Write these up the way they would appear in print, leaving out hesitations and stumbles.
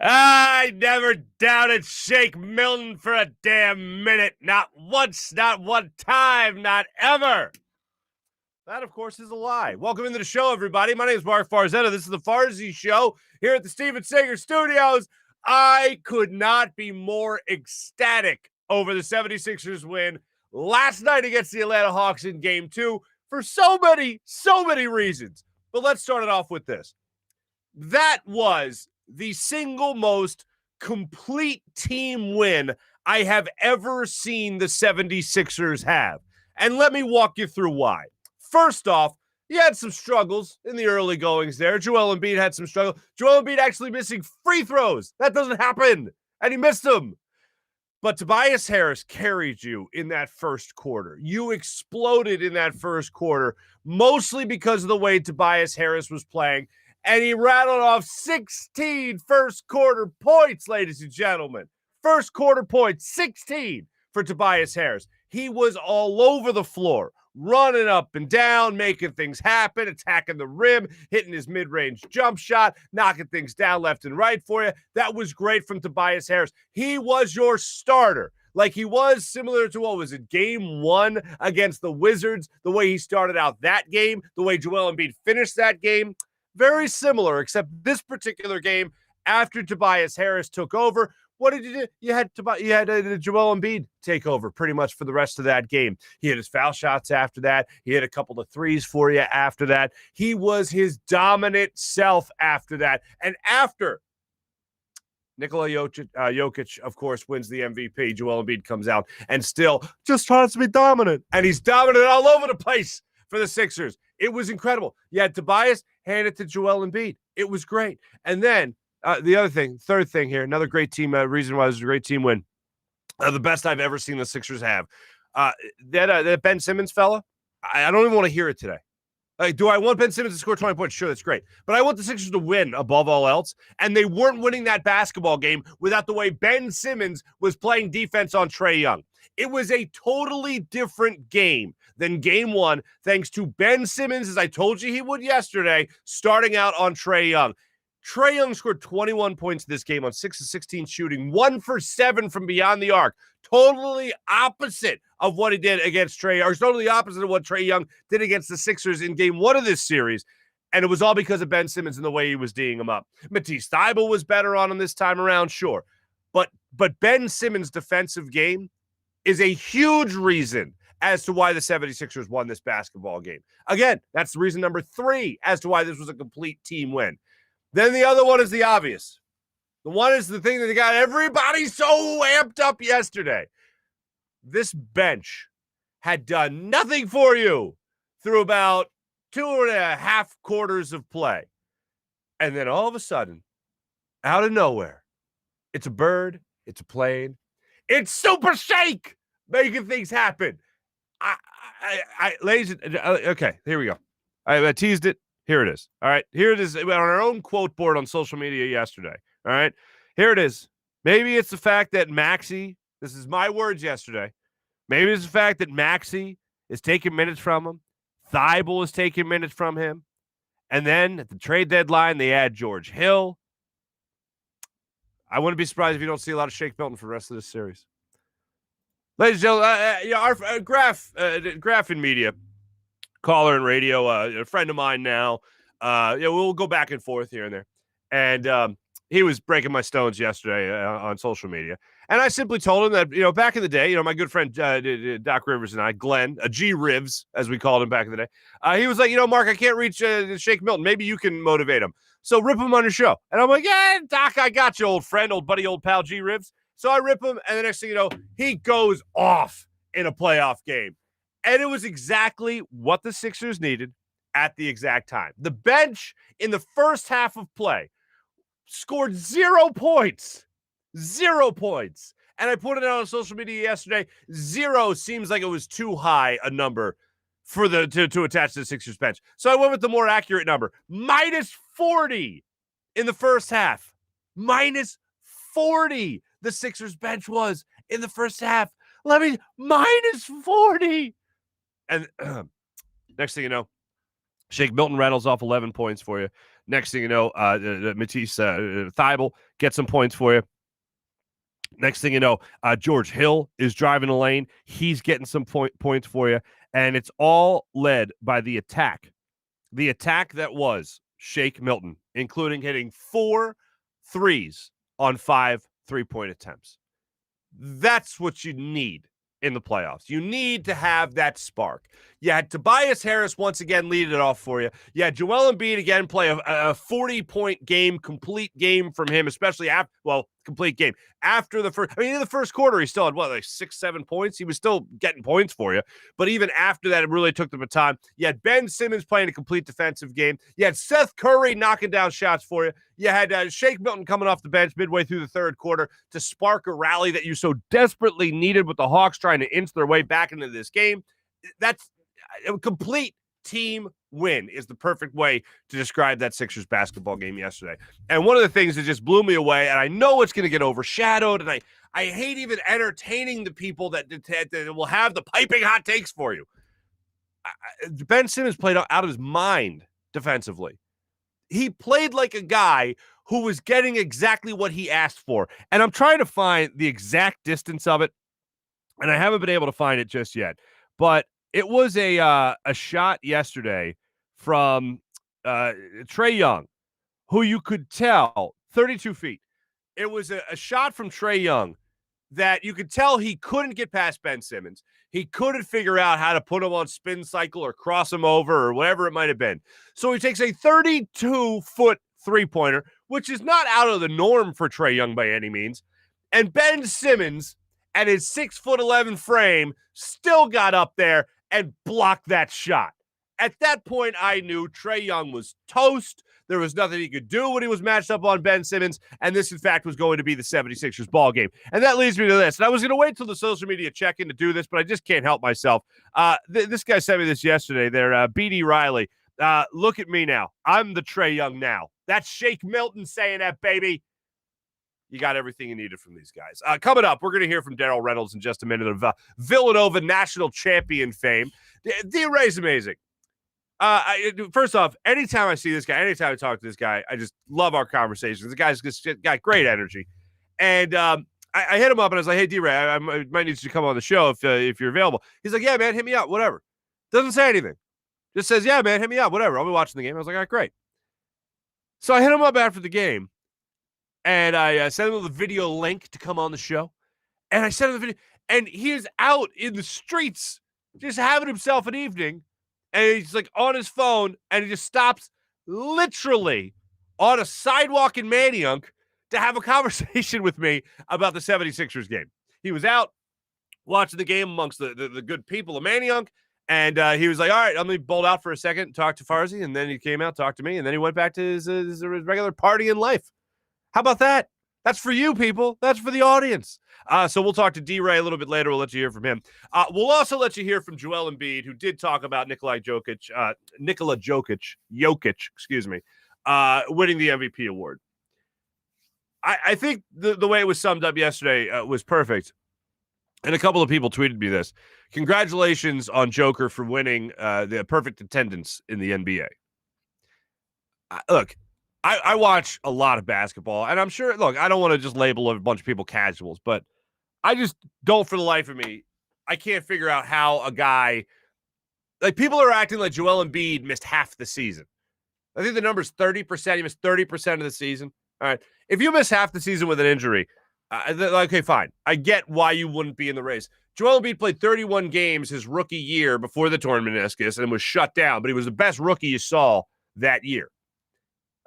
I never doubted Shake Milton for a damn minute. Not once, not one time, not ever. That, of course, is a lie. Welcome into the show, everybody. My name is Marc Farzetta. This is the Farzy Show here at the Steven Sager Studios. I could not be more ecstatic over the 76ers win last night against the Atlanta Hawks in Game 2 for so many reasons. But let's start it off with this. That was the single most complete team win I have ever seen the 76ers have. And let me walk you through why. First off, he had some struggles in the early goings there. Joel Embiid had some struggle. Joel Embiid actually missing free throws. That doesn't happen. And he missed them. But Tobias Harris carried you in that first quarter. You exploded in that first quarter, mostly because of the way Tobias Harris was playing. And he rattled off 16 first quarter points, ladies and gentlemen. First quarter points, 16 for Tobias Harris. He was all over the floor, running up and down, making things happen, attacking the rim, hitting his mid-range jump shot, knocking things down left and right for you. That was great from Tobias Harris. He was your starter. Like he was similar to, what was it, Game 1 against the Wizards, the way he started out that game, the way Joel Embiid finished that game. Very similar, except this particular game, after Tobias Harris took over, what did you do? You had Joel Embiid take over pretty much for the rest of that game. He hit his foul shots after that. He hit a couple of threes for you after that. He was his dominant self after that. And after Nikola Jokic, of course, wins the MVP, Joel Embiid comes out and still just tries to be dominant. And he's dominant all over the place for the Sixers. It was incredible. You had Tobias hand it to Joel Embiid. It was great. And then the other thing, third thing here, another great team, reason why it was a great team win. The best I've ever seen the Sixers have. That Ben Simmons fella, I don't even want to hear it today. Like, do I want Ben Simmons to score 20 points? Sure, that's great. But I want the Sixers to win above all else. And they weren't winning that basketball game without the way Ben Simmons was playing defense on Trae Young. It was a totally different game than Game 1, thanks to Ben Simmons, as I told you he would yesterday, starting out on Trae Young. Trae Young scored 21 points this game on 6 of 16 shooting, 1 for 7 from beyond the arc. Totally opposite of what he did against Trae, or totally opposite of what Trae Young did against the Sixers in Game 1 of this series. And it was all because of Ben Simmons and the way he was D'ing him up. Matisse Thybulle was better on him this time around, sure. But Ben Simmons' defensive game is a huge reason as to why the 76ers won this basketball game. Again, that's reason number 3 as to why this was a complete team win. Then the other one is the obvious. The one is the thing that got everybody so amped up yesterday. This bench had done nothing for you through about 2.5 quarters of play. And then all of a sudden, out of nowhere, it's a bird, it's a plane, it's Super Shake making things happen. Ladies, okay, here we go. I teased it. Here it is. All right. Here it is on our own quote board on social media yesterday. All right. Here it is. Maybe it's the fact that Maxey, this is my words yesterday. Maybe it's the fact that Maxey is taking minutes from him. Thybulle is taking minutes from him. And then at the trade deadline, they add George Hill. I wouldn't be surprised if you don't see a lot of Shake Milton for the rest of this series. Ladies and gentlemen, our Graph in Media, caller and radio, a friend of mine now. We'll go back and forth here and there. And he was breaking my stones yesterday on social media. And I simply told him that, back in the day, my good friend Doc Rivers and I, Glenn, G Rivs, as we called him back in the day, he was like, Mark, I can't reach Shake Milton. Maybe you can motivate him. So rip him on your show. And I'm like, yeah, Doc, I got you, old friend, old buddy, old pal, G Rivs. So I rip him, and the next thing you know, he goes off in a playoff game. And it was exactly what the Sixers needed at the exact time. The bench in the first half of play scored 0 points. 0 points. And I put it out on social media yesterday. 0 seems like it was too high a number for to attach to the Sixers bench. So I went with the more accurate number. Minus 40 in the first half. Minus 40 the Sixers bench was in the first half. Minus 40. And next thing you know, Shake Milton Reynolds off 11 points for you. Next thing you know, Matisse Thybulle gets some points for you. Next thing you know, George Hill is driving the lane. He's getting some points for you. And it's all led by the attack. The attack that was Shake Milton, including hitting 4 threes on 5 3-point attempts. That's what you need in the playoffs. You need to have that spark. You had Tobias Harris once again lead it off for you. You had Joel Embiid again play a 40-point game, complete game from him, especially after, complete game. After the first, in the first quarter, he still had, like 6-7 points? He was still getting points for you. But even after that, it really took the baton. You had Ben Simmons playing a complete defensive game. You had Seth Curry knocking down shots for you. You had Shake Milton coming off the bench midway through the third quarter to spark a rally that you so desperately needed with the Hawks trying to inch their way back into this game. That's a complete team win is the perfect way to describe that Sixers basketball game yesterday. And one of the things that just blew me away, and I know it's going to get overshadowed, and I hate even entertaining the people that will have the piping hot takes for you. Ben Simmons played out of his mind defensively. He played like a guy who was getting exactly what he asked for. And I'm trying to find the exact distance of it, and I haven't been able to find it just yet. But it was a shot yesterday from Trae Young, who you could tell, 32 feet. It was a shot from Trae Young that you could tell he couldn't get past Ben Simmons. He couldn't figure out how to put him on spin cycle or cross him over or whatever it might have been. So he takes a 32-foot three-pointer, which is not out of the norm for Trae Young by any means. And Ben Simmons, at his 6'11" frame, still got up there and blocked that shot. At that point, I knew Trae Young was toast. There was nothing he could do when he was matched up on Ben Simmons, and this, in fact, was going to be the 76ers ball game. And that leads me to this. And I was going to wait till the social media check-in to do this, but I just can't help myself. This guy sent me this yesterday. They're B.D. Riley. Look at me now. I'm the Trae Young now. That's Shake Milton saying that, baby. You got everything you needed from these guys. Coming up, we're going to hear from Darryl Reynolds in just a minute of Villanova national champion fame. D.Rey's amazing. First off, anytime I see this guy, anytime I talk to this guy, I just love our conversations. The guy's just got great energy. And I hit him up and I was like, hey, D.Rey, I might need you to come on the show if you're available. He's like, yeah, man, hit me up, whatever. Doesn't say anything. Just says, yeah, man, hit me up, whatever. I'll be watching the game. I was like, all right, great. So I hit him up after the game. And I sent him the video link to come on the show. And I sent him the video. And he is out in the streets just having himself an evening. And he's like on his phone. And he just stops literally on a sidewalk in Manayunk to have a conversation with me about the 76ers game. He was out watching the game amongst the good people of Manayunk. And he was like, all right, I'm going to bolt out for a second, talk to Farzy. And then he came out, talked to me. And then he went back to his regular party in life. How about that? That's for you, people. That's for the audience. So we'll talk to D.Rey a little bit later. We'll let you hear from him. We'll also let you hear from Joel Embiid, who did talk about Nikola Jokic, winning the MVP award. I think the way it was summed up yesterday was perfect. And a couple of people tweeted me this. Congratulations on Joker for winning the perfect attendance in the NBA. Look, I watch a lot of basketball, and I'm sure, look, I don't want to just label a bunch of people casuals, but I just don't, for the life of me, I can't figure out how a guy, like, people are acting like Joel Embiid missed half the season. I think the number's 30%. He missed 30% of the season. All right. If you miss half the season with an injury, okay, fine. I get why you wouldn't be in the race. Joel Embiid played 31 games his rookie year before the torn meniscus and was shut down, but he was the best rookie you saw that year.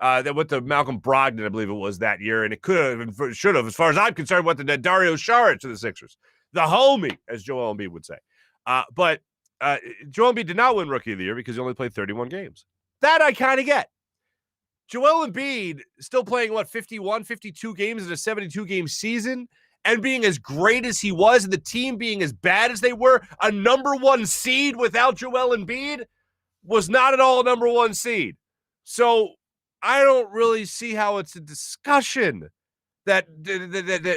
That went to Malcolm Brogdon, I believe it was, that year, and it could have and should have, as far as I'm concerned, went to Dario Saric to the Sixers. The homie, as Joel Embiid would say. But Joel Embiid did not win Rookie of the Year because he only played 31 games. That I kind of get. Joel Embiid still playing, 51, 52 games in a 72-game season and being as great as he was and the team being as bad as they were, a number one seed without Joel Embiid was not at all a number one seed. So I don't really see how it's a discussion that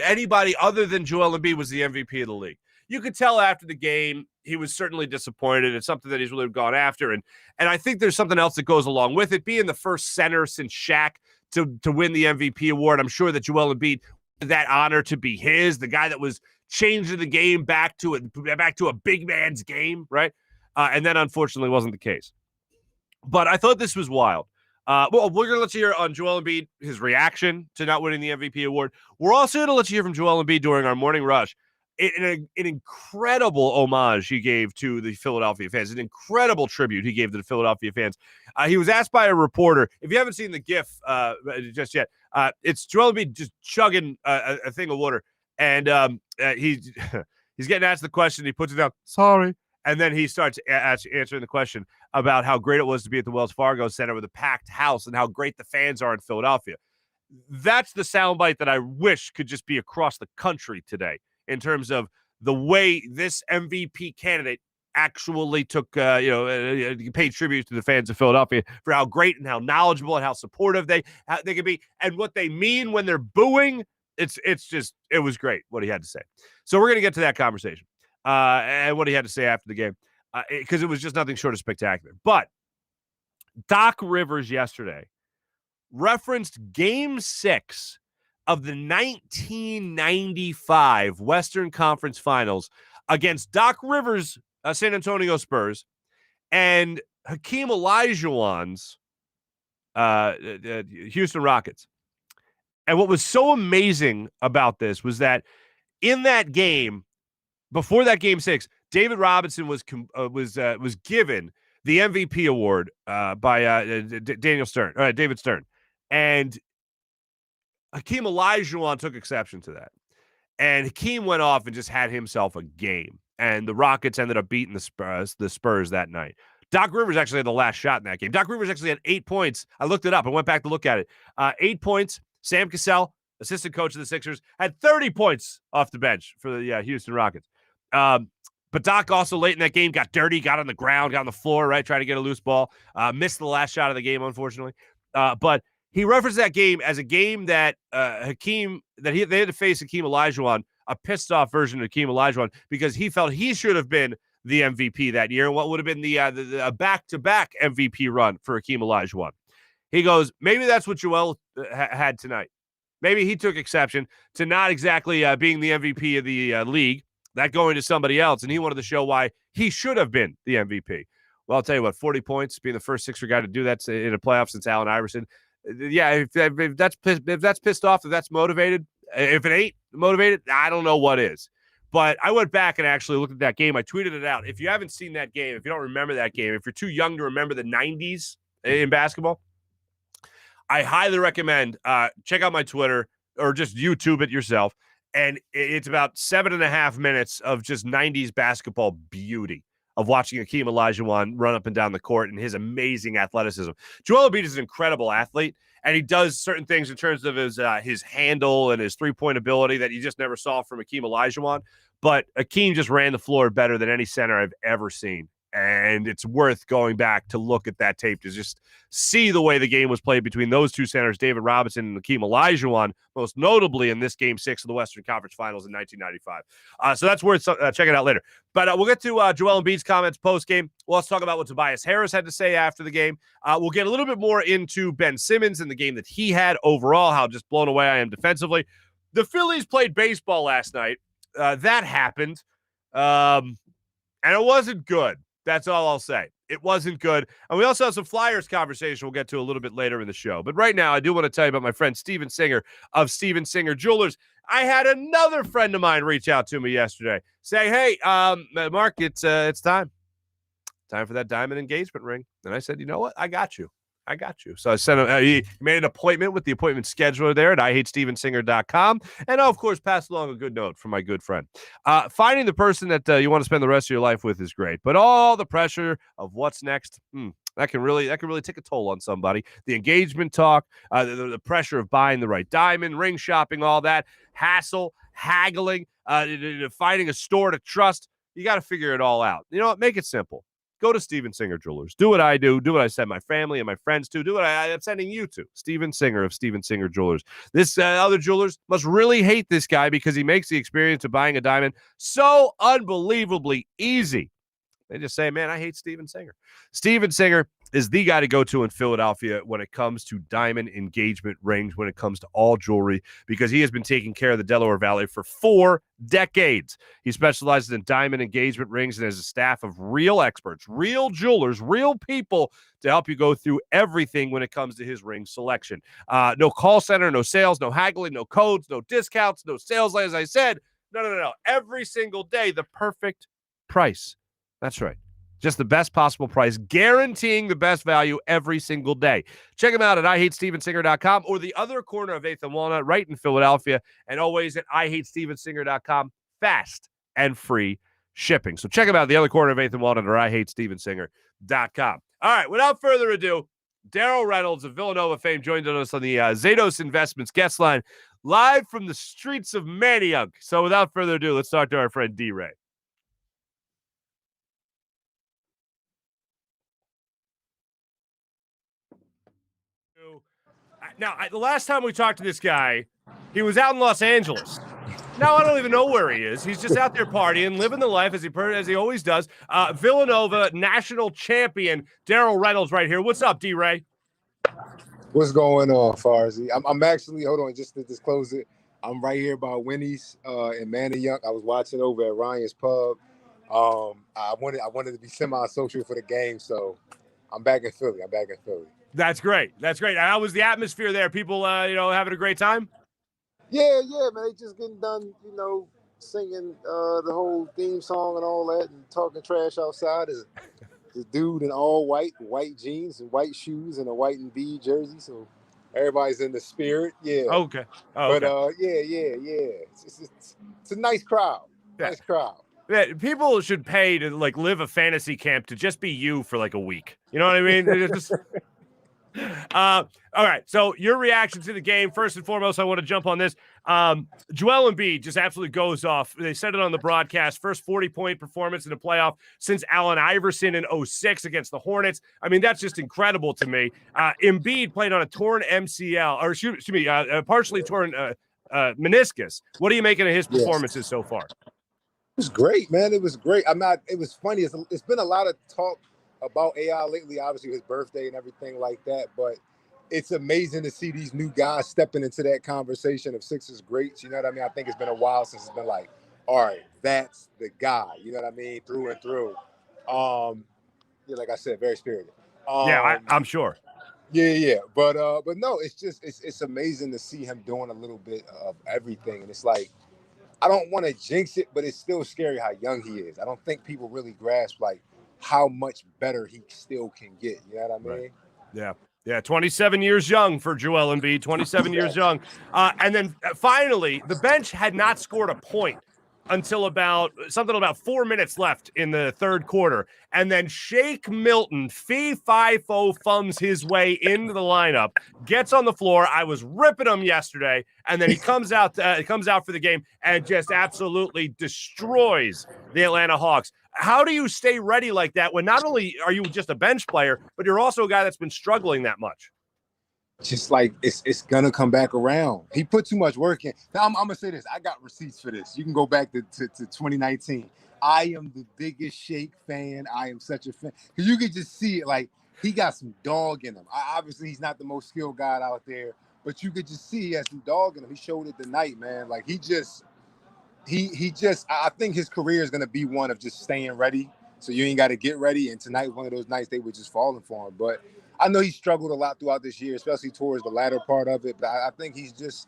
anybody other than Joel Embiid was the MVP of the league. You could tell after the game, he was certainly disappointed. It's something that he's really gone after. And I think there's something else that goes along with it. Being the first center since Shaq to win the MVP award, I'm sure that Joel Embiid, that honor to be his, the guy that was changing the game back to a big man's game, right? And that unfortunately wasn't the case. But I thought this was wild. Well, we're going to let you hear on Joel Embiid, his reaction to not winning the MVP award. We're also going to let you hear from Joel Embiid during our morning rush. An incredible homage he gave to the Philadelphia fans, an incredible tribute he gave to the Philadelphia fans. He was asked by a reporter, if you haven't seen the GIF just yet, it's Joel Embiid just chugging a thing of water. And he's getting asked the question. He puts it down, sorry. And then he starts answering the question about how great it was to be at the Wells Fargo Center with a packed house and how great the fans are in Philadelphia. That's the soundbite that I wish could just be across the country today in terms of the way this MVP candidate actually took, paid tribute to the fans of Philadelphia for how great and how knowledgeable and how supportive they can be and what they mean when they're booing. It was great what he had to say. So we're going to get to that conversation. And what he had to say after the game, because it was just nothing short of spectacular. But Doc Rivers yesterday referenced Game 6 of the 1995 Western Conference Finals against Doc Rivers' San Antonio Spurs and Hakeem Olajuwon's Houston Rockets. And what was so amazing about this was that in that game, before that Game 6, David Robinson was given the MVP award by David Stern, and Hakeem Olajuwon took exception to that. And Hakeem went off and just had himself a game, and the Rockets ended up beating the Spurs that night. Doc Rivers actually had the last shot in that game. Doc Rivers actually had 8 points. I looked it up. I went back to look at it. 8 points. Sam Cassell, assistant coach of the Sixers, had 30 points off the bench for the Houston Rockets. But Doc also late in that game got dirty, got on the ground, got on the floor, right, trying to get a loose ball. Missed the last shot of the game, unfortunately. But he referenced that game as a game that they had to face Hakeem Olajuwon, a pissed-off version of Hakeem Olajuwon, because he felt he should have been the MVP that year, and what would have been the back-to-back MVP run for Hakeem Olajuwon. He goes, maybe that's what Joel had tonight. Maybe he took exception to not exactly being the MVP of the league, that going to somebody else, and he wanted to show why he should have been the MVP. Well, I'll tell you what, 40 points, being the first Sixer guy to do that in a playoff since Allen Iverson. Yeah, if that's pissed off, if that's motivated, if it ain't motivated, I don't know what is. But I went back and actually looked at that game. I tweeted it out. If you haven't seen that game, if you don't remember that game, if you're too young to remember the 90s in basketball, I highly recommend check out my Twitter or just YouTube it yourself. And it's about 7.5 minutes of just 90s basketball beauty of watching Hakeem Olajuwon run up and down the court and his amazing athleticism. Joel Embiid is an incredible athlete, and he does certain things in terms of his handle and his three-point ability that you just never saw from Hakeem Olajuwon. But Hakeem just ran the floor better than any center I've ever seen. And it's worth going back to look at that tape to just see the way the game was played between those two centers, David Robinson and Hakeem Olajuwon, most notably in this Game 6 of the Western Conference Finals in 1995. So that's worth checking out later. But we'll get to Joel Embiid's comments post-game. We'll also talk about what Tobias Harris had to say after the game. We'll get a little bit more into Ben Simmons and the game that he had overall, how just blown away I am defensively. The Phillies played baseball last night. That happened, and it wasn't good. That's all I'll say. It wasn't good. And we also have some Flyers conversation we'll get to a little bit later in the show. But right now, I do want to tell you about my friend Steven Singer of Steven Singer Jewelers. I had another friend of mine reach out to me yesterday saying, hey, Marc, it's time. Time for that diamond engagement ring. And I said, you know what? I got you. So I sent him, he made an appointment with the appointment scheduler there at IHateStevenSinger.com. And of course, pass along a good note from my good friend. Finding the person that you want to spend the rest of your life with is great, but all the pressure of what's next, that can really take a toll on somebody. The engagement talk, the pressure of buying the right diamond, ring shopping, all that, hassle, haggling, finding a store to trust. You got to figure it all out. You know what? Make it simple. Go to Steven Singer Jewelers. Do what I do. Do what I send my family and my friends to. Do what I'm sending you to. Steven Singer of Steven Singer Jewelers. This other jewelers must really hate this guy because he makes the experience of buying a diamond so unbelievably easy. They just say, man, I hate Steven Singer. Steven Singer is the guy to go to in Philadelphia when it comes to diamond engagement rings, when it comes to all jewelry, because he has been taking care of the Delaware Valley for 4 decades. He specializes in diamond engagement rings and has a staff of real experts, real jewelers, real people to help you go through everything when it comes to his ring selection. No call center, no sales, no haggling, no codes, no discounts, no sales, as I said. No. Every single day, the perfect price. That's right. Just the best possible price, guaranteeing the best value every single day. Check them out at IHateStevenSinger.com or the other corner of 8th and Walnut right in Philadelphia, and always at IHateStevenSinger.com. Fast and free shipping. So check them out at the other corner of 8th and Walnut or IHateStevenSinger.com. All right, without further ado, Darryl Reynolds of Villanova fame joined us on the Zatos Investments guest line, live from the streets of Manayunk. So without further ado, let's talk to our friend D.Rey. Now, the last time we talked to this guy, he was out in Los Angeles. Now I don't even know where he is. He's just out there partying, living the life as he always does. Villanova national champion Darryl Reynolds right here. What's up, D.Rey? What's going on, Farzy? I'm actually, hold on, just to disclose it, I'm right here by Winnie's in Manayunk. I was watching over at Ryan's Pub. I wanted to be semi-social for the game, so I'm back in Philly. That's great. How was the atmosphere there? People, having a great time? Yeah, man. They just getting done, singing the whole theme song and all that, and talking trash outside. Is the dude in all white jeans and white shoes and a white and B jersey. So everybody's in the spirit. Yeah. Okay. But yeah. It's a nice crowd. Yeah. Nice crowd. Yeah, people should pay to live a fantasy camp to just be you for a week. You know what I mean? All right. So your reaction to the game, first and foremost, I want to jump on this. Joel Embiid just absolutely goes off. They said it on the broadcast. First 40-point performance in the playoff since Allen Iverson in 2006 against the Hornets. I mean, that's just incredible to me. Embiid played on a torn MCL, or excuse me, partially torn meniscus. What are you making of his performances so far? It was great, man. It was great. It was funny. It's been a lot of talk about AI lately, obviously his birthday and everything like that, but it's amazing to see these new guys stepping into that conversation of Sixers greats. You know what I mean? I think it's been a while since it's been all right, that's the guy. You know what I mean? Through and through. Like I said, very spirited. I'm sure. Yeah. But no, it's amazing to see him doing a little bit of everything, and it's I don't want to jinx it, but it's still scary how young he is. I don't think people really grasp how much better he still can get. You know what I mean? Right. Yeah. 27 years young for Joel Embiid, 27 years young. And then finally, the bench had not scored a point until about 4 minutes left in the third quarter. And then Shake Milton, fee-fi-fo, thumbs his way into the lineup, gets on the floor. I was ripping him yesterday. And then he comes out for the game and just absolutely destroys the Atlanta Hawks. How do you stay ready like that when not only are you just a bench player, but you're also a guy that's been struggling that much? Just it's gonna come back around. He put too much work in. Now I'm gonna say this. I got receipts for this. You can go back to 2019. I am the biggest Shake fan. I am such a fan because you can just see it. He got some dog in him. Obviously, he's not the most skilled guy out there, but you could just see he has some dog in him. He showed it tonight, man. I think his career is gonna be one of just staying ready. So you ain't got to get ready. And tonight, one of those nights they were just falling for him. But I know he struggled a lot throughout this year, especially towards the latter part of it. But I think he's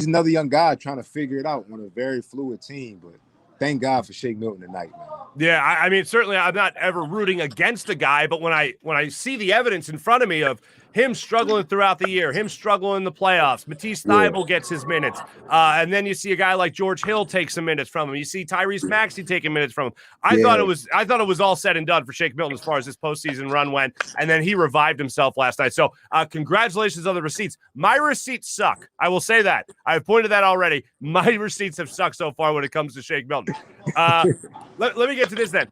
another young guy trying to figure it out on a very fluid team. But thank God for Shake Milton tonight, man. Yeah, I mean, certainly I'm not ever rooting against a guy, but when I see the evidence in front of me of him struggling throughout the year, him struggling in the playoffs, Matisse Thybulle gets his minutes, and then you see a guy like George Hill take some minutes from him. You see Tyrese Maxey taking minutes from him. I thought it was all said and done for Shake Milton as far as this postseason run went, and then he revived himself last night. So congratulations on the receipts. My receipts suck. I will say that. I've pointed that already. My receipts have sucked so far when it comes to Shake Milton. Let me get to this then.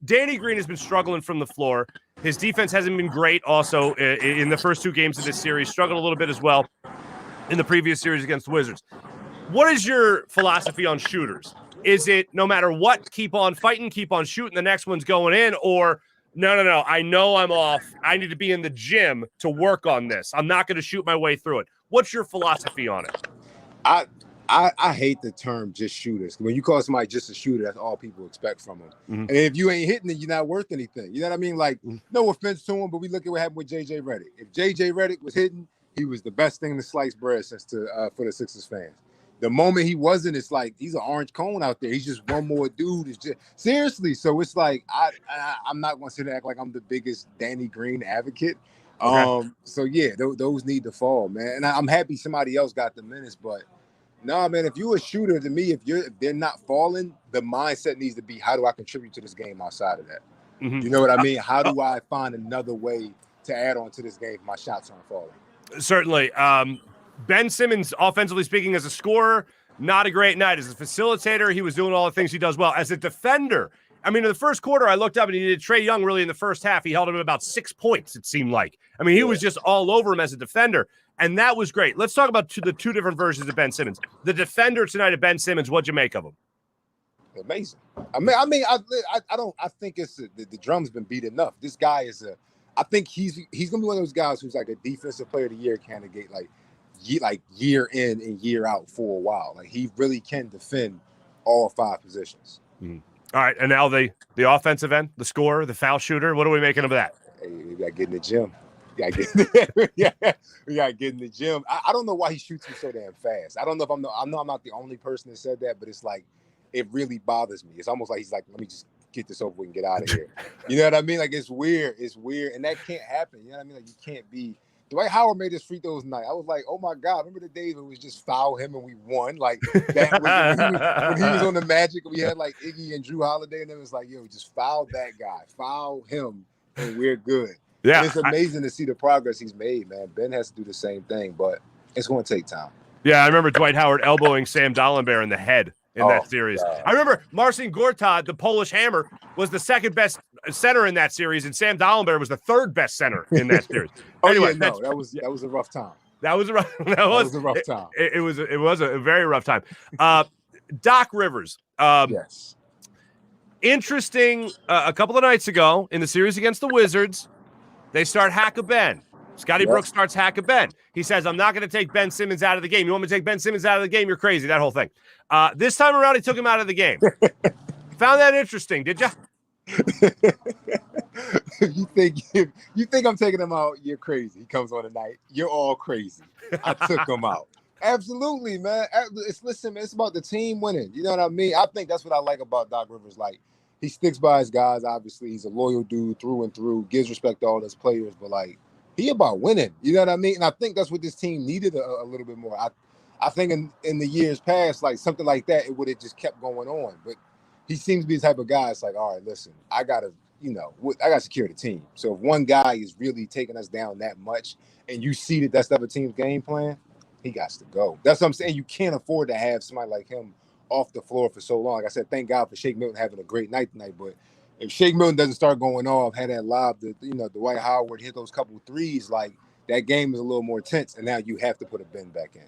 Danny Green has been struggling from the floor. His defense hasn't been great also in the first 2 games of this series. Struggled a little bit as well in the previous series against the Wizards. What is your philosophy on shooters? Is it no matter what, keep on fighting, keep on shooting, the next one's going in, or no, I know I'm off. I need to be in the gym to work on this. I'm not going to shoot my way through it. What's your philosophy on it? I hate the term just shooters. When you call somebody just a shooter, that's all people expect from them. Mm-hmm. And if you ain't hitting it, you're not worth anything. You know what I mean? Like, no offense to him, but we look at what happened with J.J. Redick. If J.J. Redick was hitting, he was the best thing to slice bread for the Sixers fans. The moment he wasn't, it's like he's an orange cone out there. He's just one more dude. It's just seriously. So it's like I'm not going to sit there and act like I'm the biggest Danny Green advocate. Okay. So yeah, those need to fall, man. And I'm happy somebody else got the minutes, but no, man. If you're a shooter, to me, if they're not falling, the mindset needs to be, how do I contribute to this game outside of that? Mm-hmm. You know what I mean? How do I find another way to add on to this game if my shots aren't falling? Certainly. Ben Simmons, offensively speaking, as a scorer, not a great night. As a facilitator, he was doing all the things he does well. As a defender, I mean, in the first quarter, I looked up and he did Trae Young really in the first half. He held him at about 6 points, it seemed like. I mean, he was just all over him as a defender, and that was great. Let's talk about the two different versions of Ben Simmons. The defender tonight of Ben Simmons, what'd you make of him? Amazing. I think it's the drum's been beat enough. This guy is I think he's gonna be one of those guys who's like a defensive player of the year candidate, like year in and year out for a while. Like, he really can defend all 5 positions. Mm-hmm. All right, and now the offensive end, the scorer, the foul shooter. What are we making of that? Hey, we got to get in the gym. We got to get in the gym. I don't know why he shoots me so damn fast. I don't know if I know I'm not the only person that said that, but it's like, it really bothers me. It's almost like he's like, let me just get this over with and get out of here. You know what I mean? Like, it's weird. It's weird, and that can't happen. You know what I mean? Like, you can't be. Dwight Howard made his free throws tonight. I was like, oh my God, remember the days when it was just foul him and we won? Like, that when he was on the Magic, we had like Iggy and Drew Holiday, and it was like, yo, just foul that guy, foul him, and we're good. Yeah. And it's amazing to see the progress he's made, man. Ben has to do the same thing, but it's going to take time. Yeah, I remember Dwight Howard elbowing Sam Dalembert in the head in that series. God. I remember Marcin Gortat, the Polish Hammer, was the second best center in that series, and Sam Dalembert was the third best center in that series. Anyway, that was a rough time. That was a rough time. It was a very rough time. Doc Rivers. Yes. Interesting. A couple of nights ago in the series against the Wizards, they start Hack-a-Ben. Scotty Brooks starts Hack-a-Ben. He says, I'm not going to take Ben Simmons out of the game. You want me to take Ben Simmons out of the game? You're crazy. That whole thing. This time around, he took him out of the game. Found that interesting, did you? you think I'm taking him out, you're crazy. He comes on tonight. You're all crazy. I took him out. Absolutely, man. Listen, man, it's about the team winning. You know what I mean? I think that's what I like about Doc Rivers. Like, he sticks by his guys. Obviously, he's a loyal dude through and through, gives respect to all his players, but like, he about winning. You know what I mean? And I think that's what this team needed a little bit more. I think in the years past, like something like that, it would have just kept going on. But he seems to be the type of guy. It's like, all right, listen, I got to secure the team. So if one guy is really taking us down that much, and you see that that's the other team's game plan, he got to go. That's what I'm saying. You can't afford to have somebody like him off the floor for so long. Like I said, thank God for Shake Milton having a great night tonight. But if Shake Milton doesn't start going off, had that lob, Dwight Howard hit those couple of threes, like, that game is a little more tense, and now you have to put a Ben back in.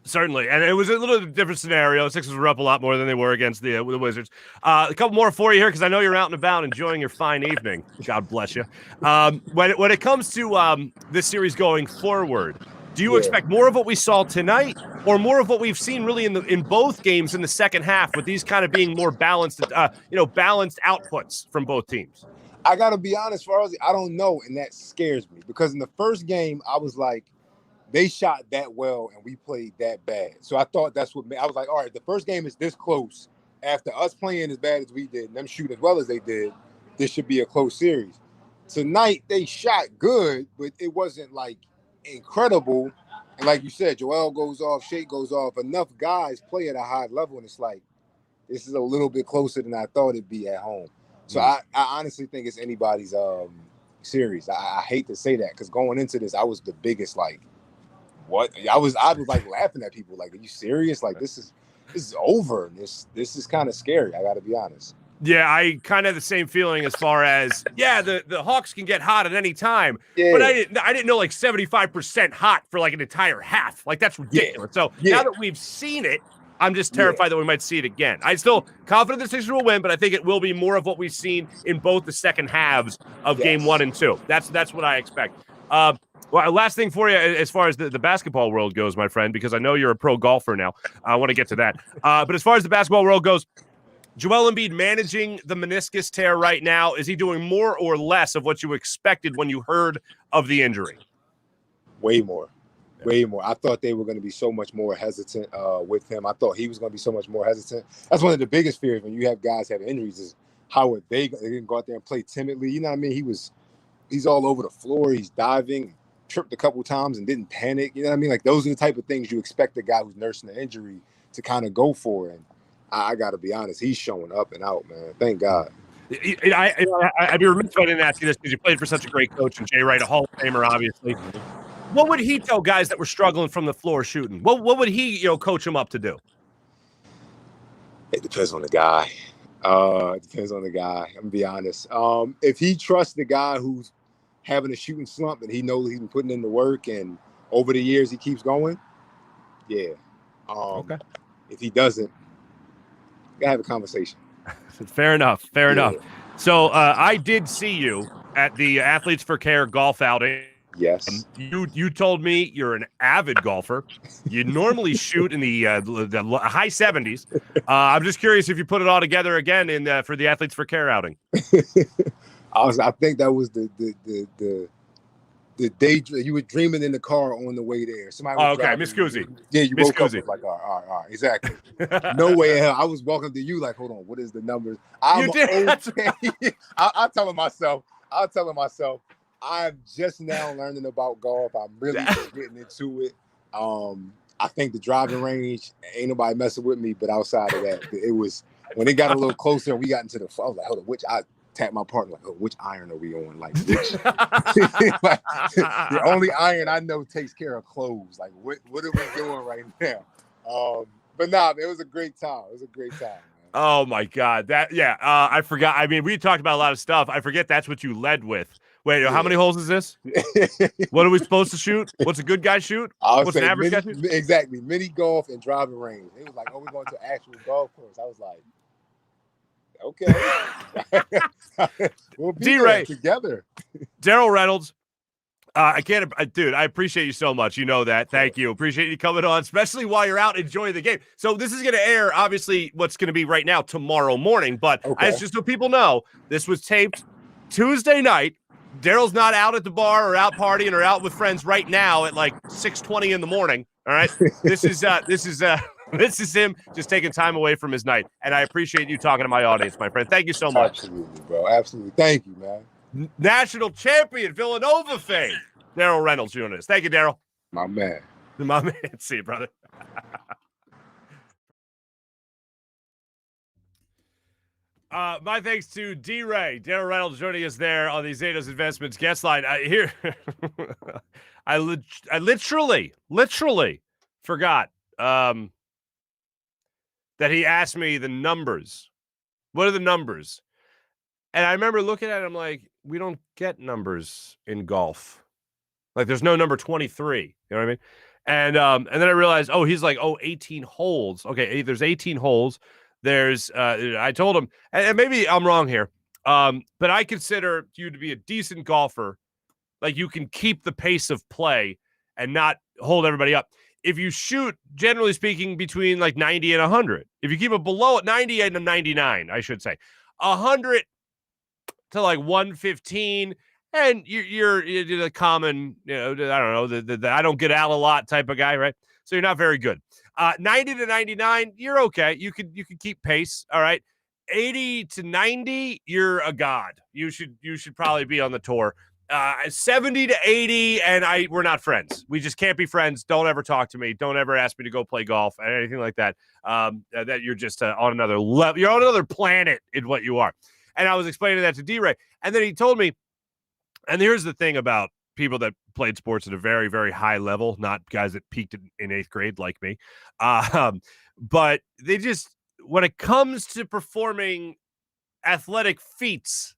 Certainly, and it was a little different scenario. Sixers were up a lot more than they were against the Wizards. A couple more for you here, because I know you're out and about enjoying your fine evening. God bless you. When it comes to this series going forward, do you expect more of what we saw tonight, or more of what we've seen really in both games in the second half, with these kind of being more balanced, balanced outputs from both teams? I got to be honest, Farzy, I don't know, and that scares me, because in the first game, I was like, they shot that well and we played that bad. So I thought that's what I was like, all right, the first game is this close. After us playing as bad as we did and them shoot as well as they did, this should be a close series. Tonight, they shot good, but it wasn't like incredible. And like you said, Joel goes off, Shake goes off. Enough guys play at a high level, and it's like, this is a little bit closer than I thought it'd be at home. So I honestly think it's anybody's series. I hate to say that, because going into this, I was the biggest, like, what? I was like laughing at people, like, are you serious? Like, this is over. This is kind of scary. I got to be honest. Yeah, I kind of have the same feeling as far as, the Hawks can get hot at any time, but I didn't know, like, 75% hot for like an entire half. Like, that's ridiculous. So now that we've seen it, I'm just terrified that we might see it again. I'm still confident the Sixers will win, but I think it will be more of what we've seen in both the second halves of Game 1 and 2. That's what I expect. Well, last thing for you as far as the basketball world goes, my friend, because I know you're a pro golfer now. I want to get to that. But as far as the basketball world goes, Joel Embiid managing the meniscus tear right now. Is he doing more or less of what you expected when you heard of the injury? Way more. I thought they were going to be so much more hesitant with him. I thought he was going to be so much more hesitant. That's one of the biggest fears when you have guys have injuries is how are they didn't go out there and play timidly. You know what I mean? He's all over the floor. He's diving, tripped a couple times and didn't panic. You know what I mean? Like those are the type of things you expect a guy who's nursing an injury to kind of go for. And I got to be honest, he's showing up and out, man. Thank God. I'd be remiss if I didn't ask you this because you played for such a great coach and D.Rey, a Hall of Famer, obviously. What would he tell guys that were struggling from the floor shooting? What would he, coach them up to do? It depends on the guy. It depends on the guy. I'm gonna be honest. If he trusts the guy who's having a shooting slump and he knows he's been putting in the work and over the years he keeps going, yeah. Okay. If he doesn't, we gotta have a conversation. Fair enough. So I did see you at the Athletes for Care golf outing. Yes. You told me you're an avid golfer. You normally shoot in the high 70s. I'm just curious if you put it all together again for the Athletes for Care outing. I think that was the day you were dreaming in the car on the way there. Somebody was driving. Miss Cousy. Yeah, you woke up like, all right, exactly. No way in hell. I was walking to you like, hold on, what is the numbers? You did. I'm telling myself, I'm just now learning about golf. I'm really getting into it. I think the driving range, ain't nobody messing with me, but outside of that, it was when it got a little closer and we got into the I was like, hold on, I tapped my partner like, which iron are we on? Like, which like, the only iron I know takes care of clothes. Like, what are we doing right now? But nah, it was a great time. Man. Oh my God. I forgot. I mean, we talked about a lot of stuff. I forget that's what you led with. Wait, how many holes is this? What are we supposed to shoot? What's a good guy shoot? What's an average guy shoot? Exactly. Mini golf and driving range. It was like, we're going to an actual golf course. I was like, okay. We'll be D.Rey together. Darryl Reynolds. Dude, I appreciate you so much. You know that. Thank you. Appreciate you coming on, especially while you're out enjoying the game. So this is going to air, obviously, what's going to be right now tomorrow morning. But just so people know, this was taped Tuesday night. Darryl's not out at the bar or out partying or out with friends right now at like 6:20 in the morning. All right. This is him just taking time away from his night. And I appreciate you talking to my audience, my friend. Thank you so much. Absolutely, bro. Absolutely. Thank you, man. National champion Villanova fame, Darryl Reynolds joining us. Thank you, Darryl. My man. See you, brother. My thanks to D.Rey, Darryl Reynolds joining us there on the Zatos Investments guest line. I literally forgot that he asked me the numbers. What are the numbers? And I remember looking at it, I'm like, we don't get numbers in golf. Like, there's no number 23. You know what I mean? And then I realized, he's like, 18 holes. Okay, there's 18 holes. There's, I told him, and maybe I'm wrong here, but I consider you to be a decent golfer. Like, you can keep the pace of play and not hold everybody up. If you shoot, generally speaking, between like 90 and 100, if you keep it below 90 and 99, I should say, 100 to like 115, and you're the common, I don't know, the I don't get out a lot type of guy, right? So you're not very good. 90 to 99, you're okay. You could keep pace. All right. 80 to 90, you're a god. You should probably be on the tour. 70 to 80, and we're not friends. We just can't be friends. Don't ever talk to me. Don't ever ask me to go play golf or anything like that. That you're just on another level. You're on another planet in what you are. And I was explaining that to D.Rey, and then he told me. And here's the thing about people that played sports at a very, very high level, not guys that peaked in 8th grade like me. But they just, when it comes to performing athletic feats,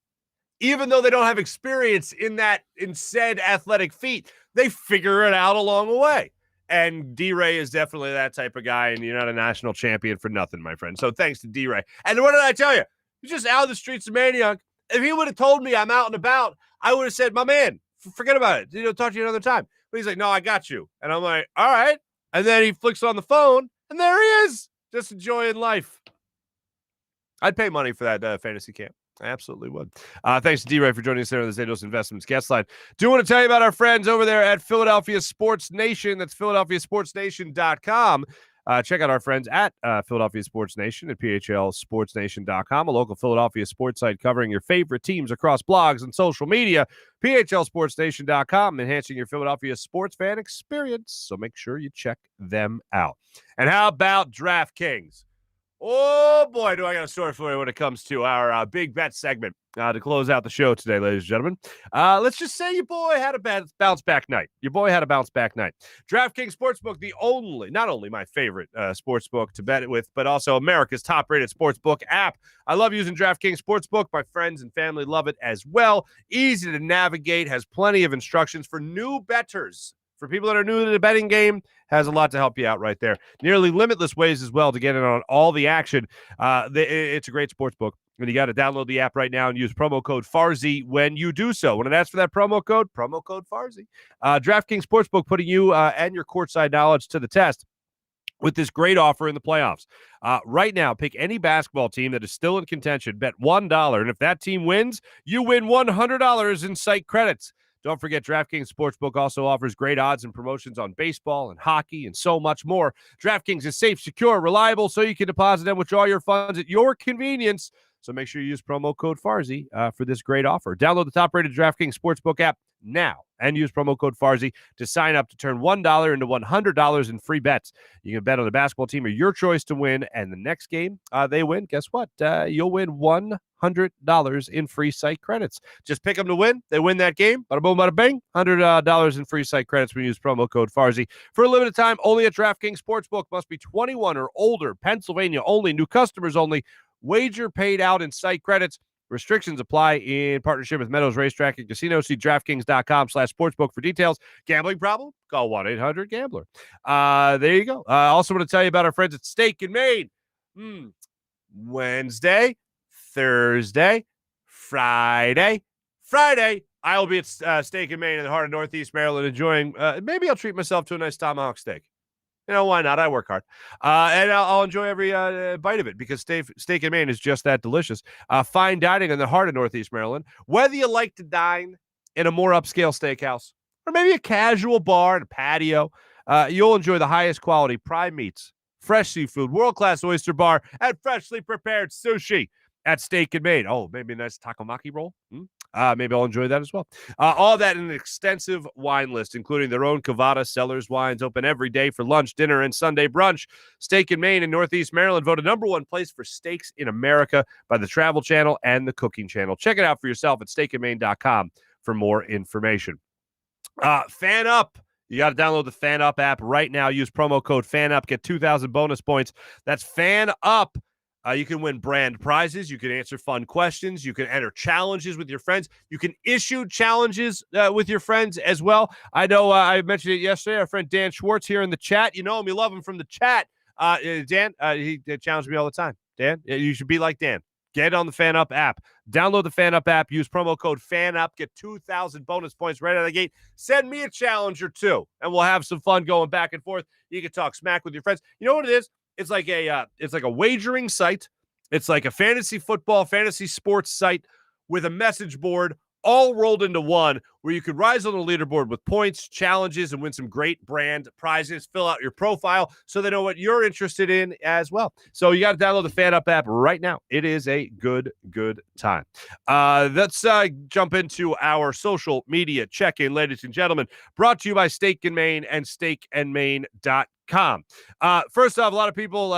even though they don't have experience in said athletic feat, they figure it out along the way. And D.Rey is definitely that type of guy, and you're not a national champion for nothing, my friend. So thanks to D.Rey. And what did I tell you? You're just out of the streets of Manioc. If he would have told me I'm out and about, I would have said, my man, forget about it. Talk to you another time. But he's like, no, I got you. And I'm like, all right. And then he flicks on the phone, and there he is, just enjoying life. I'd pay money for that fantasy camp. I absolutely would. Thanks to D.Rey for joining us there on the Zatos Investments guest line. Do want to tell you about our friends over there at Philadelphia Sports Nation. That's PhiladelphiaSportsNation.com. Check out our friends at Philadelphia Sports Nation at PHLSportsNation.com, a local Philadelphia sports site covering your favorite teams across blogs and social media. PHLSportsNation.com, enhancing your Philadelphia sports fan experience. So make sure you check them out. And how about DraftKings? Oh, boy, do I got a story for you when it comes to our big bet segment to close out the show today, ladies and gentlemen. Let's just say your boy had a bounce-back night. DraftKings Sportsbook, not only my favorite sportsbook to bet it with, but also America's top-rated sportsbook app. I love using DraftKings Sportsbook. My friends and family love it as well. Easy to navigate, has plenty of instructions for new bettors. For people that are new to the betting game, has a lot to help you out right there. Nearly limitless ways as well to get in on all the action. It's a great sports book, and you got to download the app right now and use promo code Farzy when you do so. When it asks for that promo code Farzy. DraftKings Sportsbook putting you and your courtside knowledge to the test with this great offer in the playoffs. Right now, pick any basketball team that is still in contention, bet $1, and if that team wins, you win $100 in site credits. Don't forget, DraftKings Sportsbook also offers great odds and promotions on baseball and hockey and so much more. DraftKings is safe, secure, reliable, so you can deposit and withdraw your funds at your convenience. So make sure you use promo code Farzy for this great offer. Download the top-rated DraftKings Sportsbook app now and use promo code Farzy to sign up to turn $1 into $100 in free bets. You can bet on the basketball team of your choice to win, and the next game they win, guess what? You'll win $100 in free site credits. Just pick them to win. They win that game. Bada boom, bada bing. $100 in free site credits when you use promo code Farzy. For a limited time, only at DraftKings Sportsbook. Must be 21 or older. Pennsylvania only. New customers only. Wager paid out in site credits. Restrictions apply in partnership with Meadows Racetrack and Casino. See DraftKings.com/sportsbook for details. Gambling problem? Call 1-800-GAMBLER. There you go. I also want to tell you about our friends at Steak and Maine. Wednesday, Thursday, Friday. I will be at Steak and Maine in the heart of Northeast Maryland enjoying, maybe I'll treat myself to a nice tomahawk steak. You know, why not? I work hard. And I'll enjoy every bite of it because Steak and Maine is just that delicious. Fine dining in the heart of Northeast Maryland. Whether you like to dine in a more upscale steakhouse or maybe a casual bar and a patio, you'll enjoy the highest quality prime meats, fresh seafood, world-class oyster bar, and freshly prepared sushi at Steak and Maine. Oh, maybe a nice takomaki roll. Maybe I'll enjoy that as well. All that in an extensive wine list, including their own Cavada Cellars wines, open every day for lunch, dinner, and Sunday brunch. Steak and Maine in Northeast Maryland voted #1 place for steaks in America by the Travel Channel and the Cooking Channel. Check it out for yourself at steakandmaine.com for more information. FanUp. You got to download the FanUp app right now. Use promo code FanUp. Get 2,000 bonus points. That's FanUp. You can win brand prizes. You can answer fun questions. You can enter challenges with your friends. You can issue challenges with your friends as well. I know I mentioned it yesterday. Our friend Dan Schwartz here in the chat. You know him. You love him from the chat. Dan, he challenged me all the time. Dan, you should be like Dan. Get on the FanUp app. Download the FanUp app. Use promo code FanUp. Get 2,000 bonus points right out of the gate. Send me a challenge or two, and we'll have some fun going back and forth. You can talk smack with your friends. You know what it is? It's like a wagering site. It's like a fantasy football, fantasy sports site with a message board all rolled into one where you could rise on the leaderboard with points, challenges, and win some great brand prizes. Fill out your profile so they know what you're interested in as well. So you got to download the FanUp app right now. It is a good time. Let's jump into our social media check-in, ladies and gentlemen. Brought to you by Steak and Maine and steakandmaine.com. First off, a lot of people,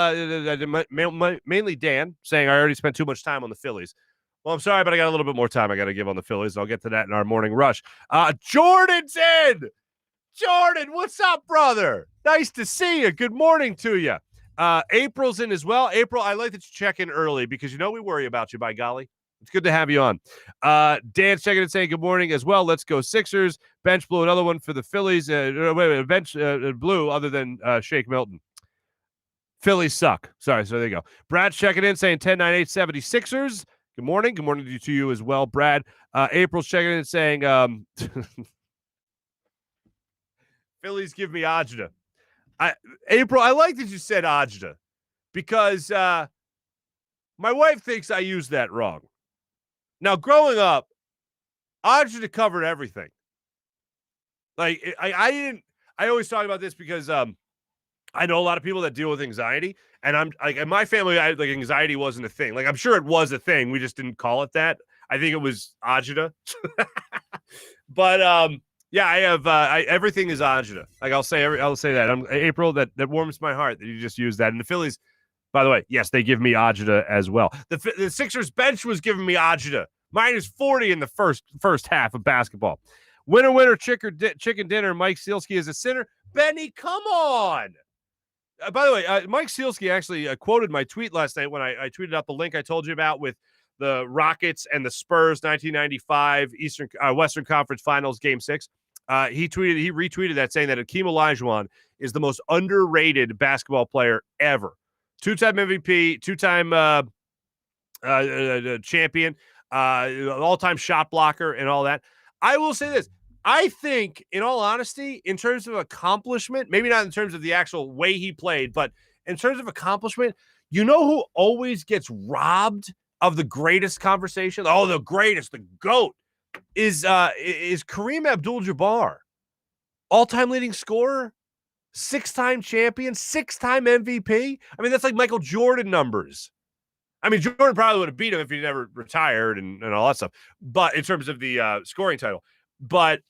mainly Dan, saying I already spent too much time on the Phillies. Well, I'm sorry, but I got a little bit more time I got to give on the Phillies. I'll get to that in our morning rush. Jordan's in. Jordan, what's up, brother? Nice to see you. Good morning to you. April's in as well. April, I like that you check in early because you know we worry about you, by golly. It's good to have you on. Dan's checking in saying good morning as well. Let's go Sixers. Bench blew another one for the Phillies. Bench blew other than Shake Milton. Phillies suck. Sorry, so there you go. Brad's checking in saying 10-9-8 76ers. Good morning. Good morning to you as well, Brad. April's checking in saying Phillies give me Ajda. April, I like that you said Ajda because my wife thinks I used that wrong. Now, growing up, Ajda covered everything. Like, I always talk about this because I know a lot of people that deal with anxiety, and I'm like, in my family, anxiety wasn't a thing. Like, I'm sure it was a thing. We just didn't call it that. I think it was Ajda. But yeah, I have everything is Ajda. Like I'll say that. April, that warms my heart that you just used that. And the Phillies, by the way, yes, they give me Ajda as well. The Sixers bench was giving me Ajda. Minus 40 in the first half of basketball. Winner, chicken dinner. Mike Sealski is a sinner. Benny, come on. By the way, Mike Sealski actually quoted my tweet last night when I tweeted out the link I told you about with the Rockets and the Spurs 1995 Western Conference Finals Game 6. He retweeted that saying that Hakeem Olajuwon is the most underrated basketball player ever. Two-time MVP, two-time champion, all-time shot blocker, and all that. I will say this. I think, in all honesty, in terms of accomplishment, maybe not in terms of the actual way he played, but in terms of accomplishment, you know who always gets robbed of the greatest conversation? Oh, the greatest, the GOAT, is Kareem Abdul-Jabbar. All-time leading scorer, 6-time champion, 6-time MVP. I mean, that's like Michael Jordan numbers. I mean, Jordan probably would have beat him if he never retired and all that stuff. But in terms of the scoring title. But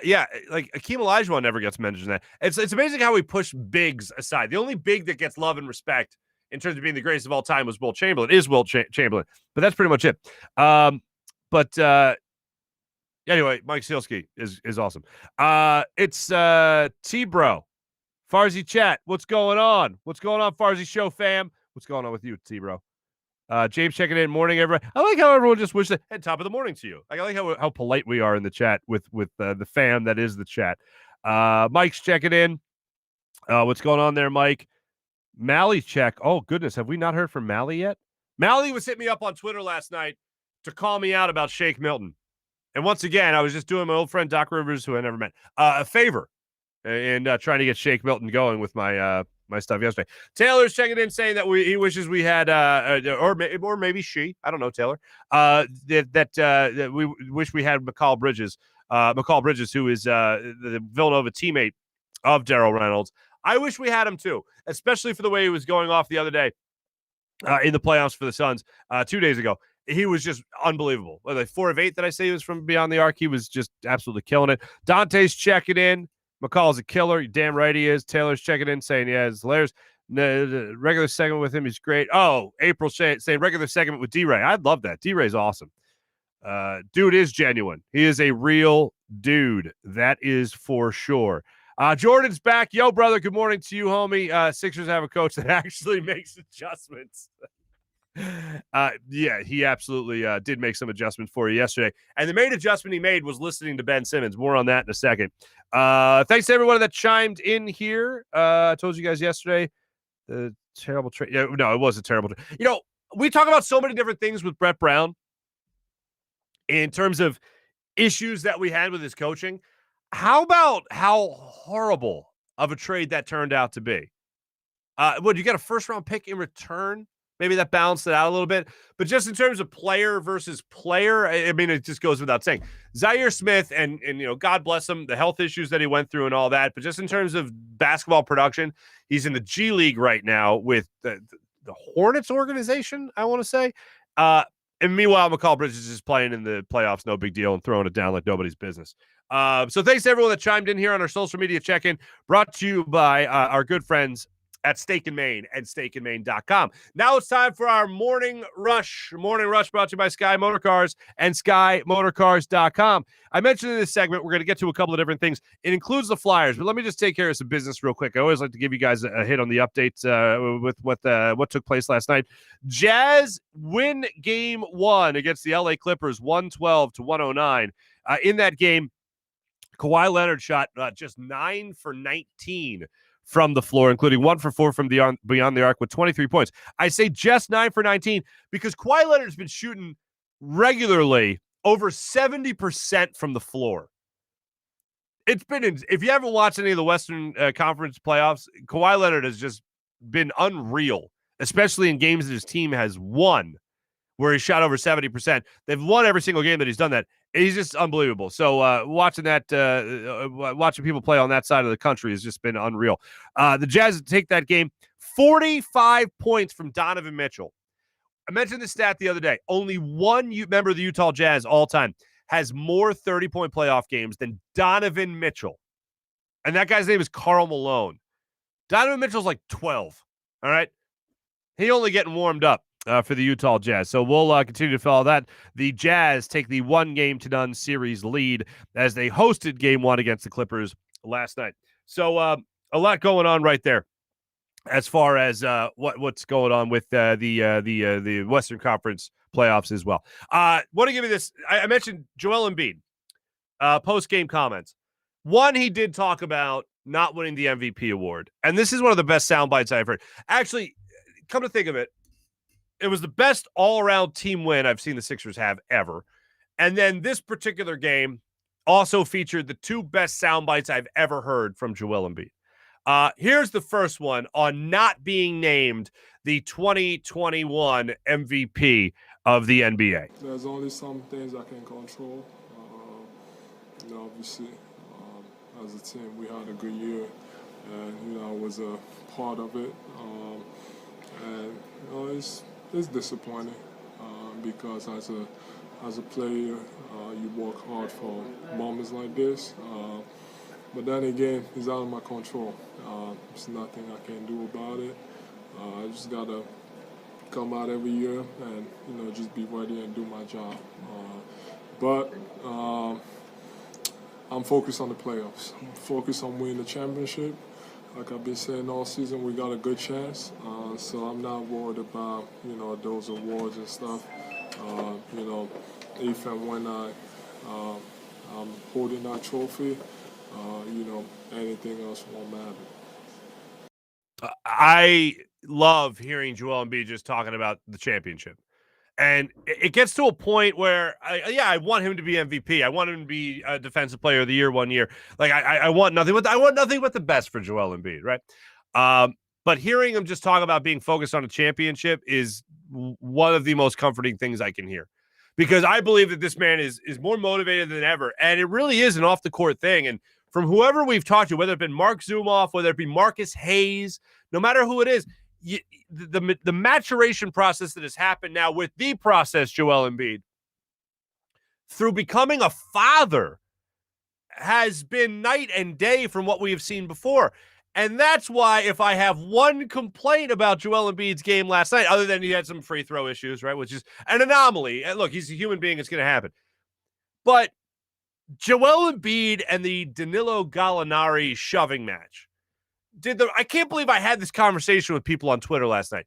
yeah, like Hakeem Olajuwon never gets mentioned in that. It's amazing how we push bigs aside. The only big that gets love and respect in terms of being the greatest of all time was Wilt Chamberlain. Chamberlain, but that's pretty much it. Anyway, Mike Sealski is awesome. It's T-Bro, Farzy chat. What's going on? What's going on, Farzy show fam? What's going on with you, T-Bro? James checking in. Morning, everybody. I like how everyone just wishes at top of the morning to you. I like how polite we are in the chat with the fam that is the chat. Mike's checking in. What's going on there, Mike? Mally's check. Oh, goodness. Have we not heard from Mally yet? Mally was hitting me up on Twitter last night to call me out about Shake Milton. And once again, I was just doing my old friend Doc Rivers, who I never met, a favor and trying to get Shake Milton going with my my stuff yesterday. Taylor's checking in saying that he wishes we had, or maybe she, I don't know, Taylor, that we wish we had McCall Bridges, who is the Villanova teammate of Darryl Reynolds. I wish we had him too, especially for the way he was going off the other day in the playoffs for the Suns 2 days ago. He was just unbelievable. Like 4 of 8 that I say he was from beyond the arc. He was just absolutely killing it. Dante's checking in. McCall's a killer. You're damn right he is. Taylor's checking in saying, yeah, it's hilarious. The regular segment with him is great. Oh, April saying regular segment with D.Rey. I'd love that. D.Rey's awesome. Dude is genuine. He is a real dude. That is for sure. Jordan's back. Yo, brother, good morning to you, homie. Sixers have a coach that actually makes adjustments. Yeah, he absolutely did make some adjustments for you yesterday. And the main adjustment he made was listening to Ben Simmons. More on that in a second. Thanks to everyone that chimed in here. I told you guys yesterday the terrible trade. Yeah, no, it was a terrible trade. You know, we talk about so many different things with Brett Brown in terms of issues that we had with his coaching. How about how horrible of a trade that turned out to be? You got a first-round pick in return? Maybe that balanced it out a little bit. But just in terms of player versus player, I mean, it just goes without saying. Zaire Smith, and you know, God bless him, the health issues that he went through and all that. But just in terms of basketball production, he's in the G League right now with the Hornets organization, I want to say. And meanwhile, McCall Bridges is just playing in the playoffs, no big deal, and throwing it down like nobody's business. So thanks to everyone that chimed in here on our social media check-in, brought to you by our good friends at Steak and Maine and steakandmaine.com. Now it's time for our Morning Rush. Morning Rush brought to you by Sky Motorcars and SkyMotorcars.com. I mentioned in this segment, we're going to get to a couple of different things. It includes the Flyers, but let me just take care of some business real quick. I always like to give you guys a hit on the updates with what took place last night. Jazz win game 1 against the LA Clippers, 112-109. In that game, Kawhi Leonard shot just 9 for 19 from the floor, including 1 for 4 from beyond the arc with 23 points. I say just 9 for 19 because Kawhi Leonard's been shooting regularly over 70% from the floor. It's been, if you haven't watched any of the Western Conference playoffs, Kawhi Leonard has just been unreal, especially in games that his team has won, where he shot over 70%. They've won every single game that he's done that. He's just unbelievable. So watching people play on that side of the country has just been unreal. The Jazz take that game, 45 points from Donovan Mitchell. I mentioned this stat the other day. Only one member of the Utah Jazz all time has more 30-point playoff games than Donovan Mitchell. And that guy's name is Karl Malone. Donovan Mitchell's like 12, all right? He only getting warmed up for the Utah Jazz. So we'll continue to follow that. The Jazz take the 1-game-to-none series lead as they hosted game 1 against the Clippers last night. So a lot going on right there as far as what's going on with the Western Conference playoffs as well. Want to give you this. I mentioned Joel Embiid, post-game comments. One, he did talk about not winning the MVP award. And this is one of the best sound bites I've heard. Actually, come to think of it, it was the best all-around team win I've seen the Sixers have ever. And then this particular game also featured the 2 best sound bites I've ever heard from Joel Embiid. Here's the first one on not being named the 2021 MVP of the NBA. There's only some things I can control. Obviously, as a team, we had a good year, and I was a part of it. And it's disappointing because as a player, you work hard for moments like this. But then again, it's out of my control. There's nothing I can do about it. I just gotta come out every year and just be ready and do my job. But I'm focused on the playoffs. I'm focused on winning the championship. Like I've been saying all season, we got a good chance. So I'm not worried about those awards and stuff. If and when I'm holding that trophy, anything else won't matter. I love hearing Joel Embiid just talking about the championship. And it gets to a point where, I want him to be MVP. I want him to be a Defensive Player of the Year one year. Like I want nothing but the best for Joel Embiid, right? But hearing him just talk about being focused on a championship is one of the most comforting things I can hear, because I believe that this man is more motivated than ever, and it really is an off the court thing. And from whoever we've talked to, whether it be Marc Zumoff, whether it be Marcus Hayes, no matter who it is, the maturation process that has happened now with the process, Joel Embiid, through becoming a father, has been night and day from what we have seen before. And that's why, if I have one complaint about Joel Embiid's game last night, other than he had some free throw issues, right, which is an anomaly. And look, he's a human being. It's going to happen. But Joel Embiid and the Danilo Gallinari shoving match. I can't believe I had this conversation with people on Twitter last night.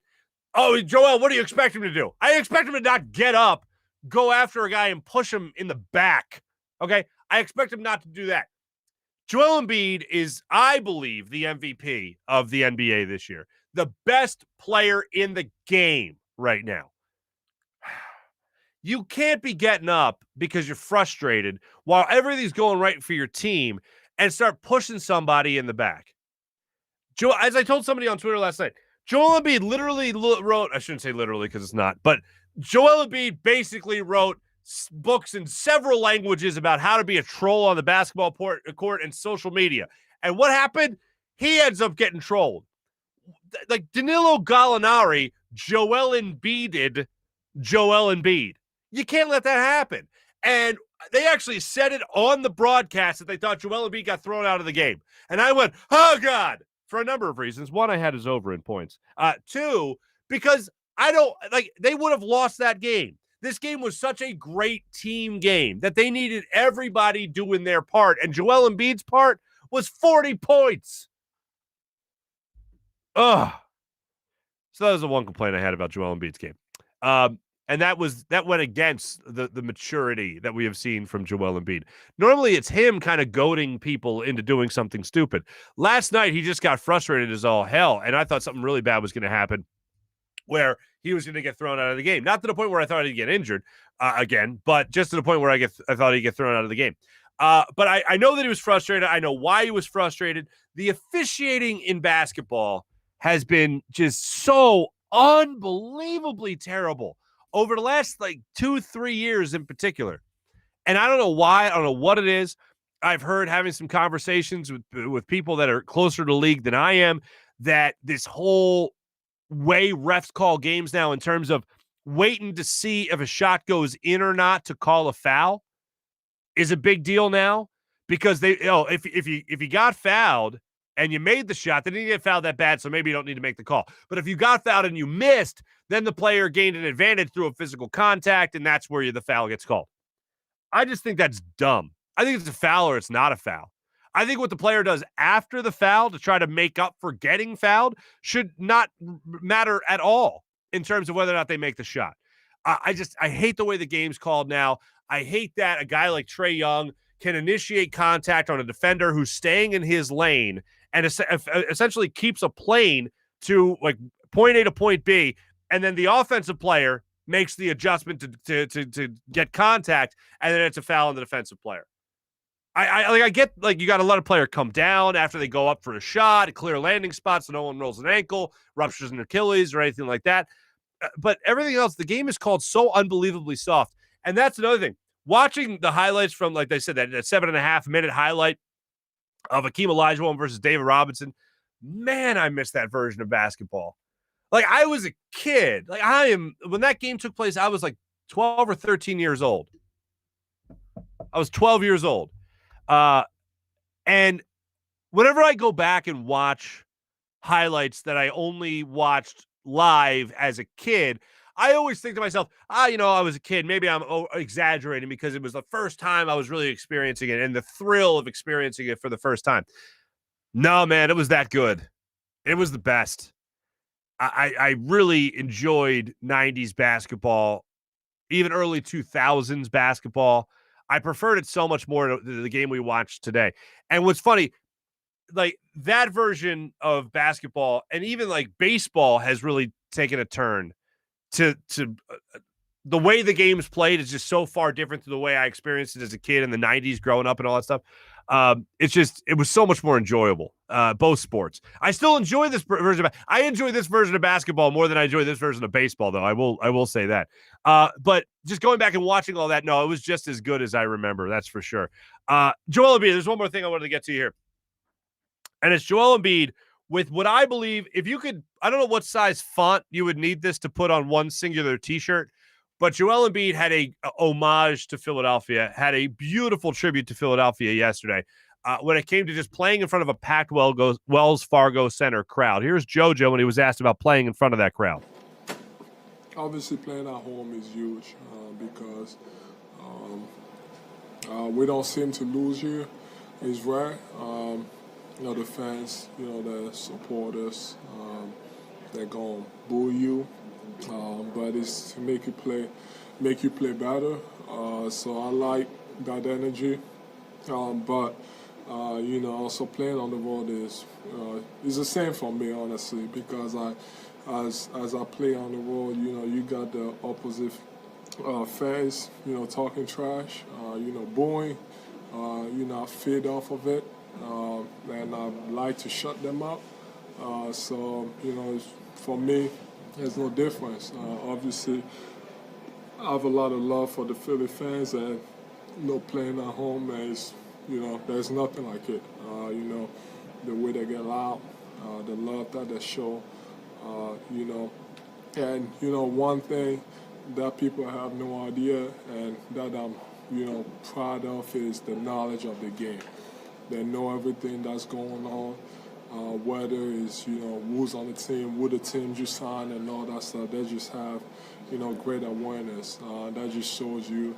Oh, Joel, what do you expect him to do? I expect him to not get up, go after a guy and push him in the back. Okay? I expect him not to do that. Joel Embiid is, I believe, the MVP of the NBA this year. The best player in the game right now. You can't be getting up because you're frustrated while everything's going right for your team and start pushing somebody in the back. As I told somebody on Twitter last night, Joel Embiid literally wrote, I shouldn't say literally because it's not, but Joel Embiid basically wrote books in several languages about how to be a troll on the basketball court and social media. And what happened? He ends up getting trolled. Like Danilo Gallinari, Joel Embiided Joel Embiid. You can't let that happen. And they actually said it on the broadcast that they thought Joel Embiid got thrown out of the game. And I went, oh, God. for a number of reasons. One, I had his over in points. Two, because I don't like they would have lost that game. This game was such a great team game that they needed everybody doing their part, and Joel Embiid's part was 40 points. Ugh. So that was the one complaint I had about Joel Embiid's game. And that went against the maturity that we have seen from Joel Embiid. Normally, it's him kind of goading people into doing something stupid. Last night, he just got frustrated as all hell, and I thought something really bad was going to happen where he was going to get thrown out of the game. Not to the point where I thought he'd get injured again, but just to the point where I thought he'd get thrown out of the game. But I know that he was frustrated. I know why he was frustrated. The officiating in basketball has been just so unbelievably terrible over the last 2-3 years in particular. And I don't know why. I don't know what it is. I've heard, having some conversations with people that are closer to the league than I am, that this whole way refs call games now in terms of waiting to see if a shot goes in or not to call a foul is a big deal now, because if you got fouled and you made the shot, then you didn't get fouled that bad, so maybe you don't need to make the call. But if you got fouled and you missed, then the player gained an advantage through a physical contact, and that's where the foul gets called. I just think that's dumb. I think it's a foul or it's not a foul. I think what the player does after the foul to try to make up for getting fouled should not matter at all in terms of whether or not they make the shot. I hate the way the game's called now. I hate that a guy like Trae Young can initiate contact on a defender who's staying in his lane and essentially keeps a plane to point A to point B, and then the offensive player makes the adjustment to get contact, and then it's a foul on the defensive player. I get you got to let a player come down after they go up for a shot, a clear landing spot so no one rolls an ankle, ruptures an Achilles or anything like that. But everything else, the game is called so unbelievably soft. And that's another thing. Watching the highlights from, like they said, that 7.5-minute highlight of Hakeem Olajuwon versus David Robinson, man, I miss that version of basketball. I was a kid. When that game took place, I was 12 or 13 years old. I was 12 years old. And whenever I go back and watch highlights that I only watched live as a kid, I always think to myself, I was a kid. Maybe I'm exaggerating because it was the first time I was really experiencing it and the thrill of experiencing it for the first time. No, man, it was that good. It was the best. I really enjoyed 90s basketball, even early 2000s basketball. I preferred it so much more to the game we watched today. And what's funny, that version of basketball and even baseball has really taken a turn to the way the game's played is just so far different to the way I experienced it as a kid in the 90s growing up and all that stuff. It was so much more enjoyable, both sports. I still enjoy this version. I enjoy this version of basketball more than I enjoy this version of baseball, though. I will say that. But just going back and watching all that, no, it was just as good as I remember. That's for sure. Joel Embiid, there's one more thing I wanted to get to here. And it's Joel Embiid with what I believe, if you could, I don't know what size font you would need this to put on one singular t-shirt, but Joel Embiid had a homage to Philadelphia, had a beautiful tribute to Philadelphia yesterday when it came to just playing in front of a packed Wells Fargo Center crowd. Here's JoJo when he was asked about playing in front of that crowd. Obviously, playing at home is huge because we don't seem to lose here. It's rare. The fans, the supporters, they're going to boo you. But it's to make you play better. So I like that energy. But also playing on the road is the same for me, honestly, because as I play on the road, you got the opposite fans, talking trash, booing, I feed off of it, and I like to shut them up. So for me, there's no difference. Obviously, I have a lot of love for the Philly fans, and playing at home is, there's nothing like it. The way they get loud, the love that they show, and one thing that people have no idea, and that I'm proud of, is the knowledge of the game. They know everything that's going on, whether it's, who's on the team, who the teams you sign and all that stuff. They just have, great awareness. That just shows you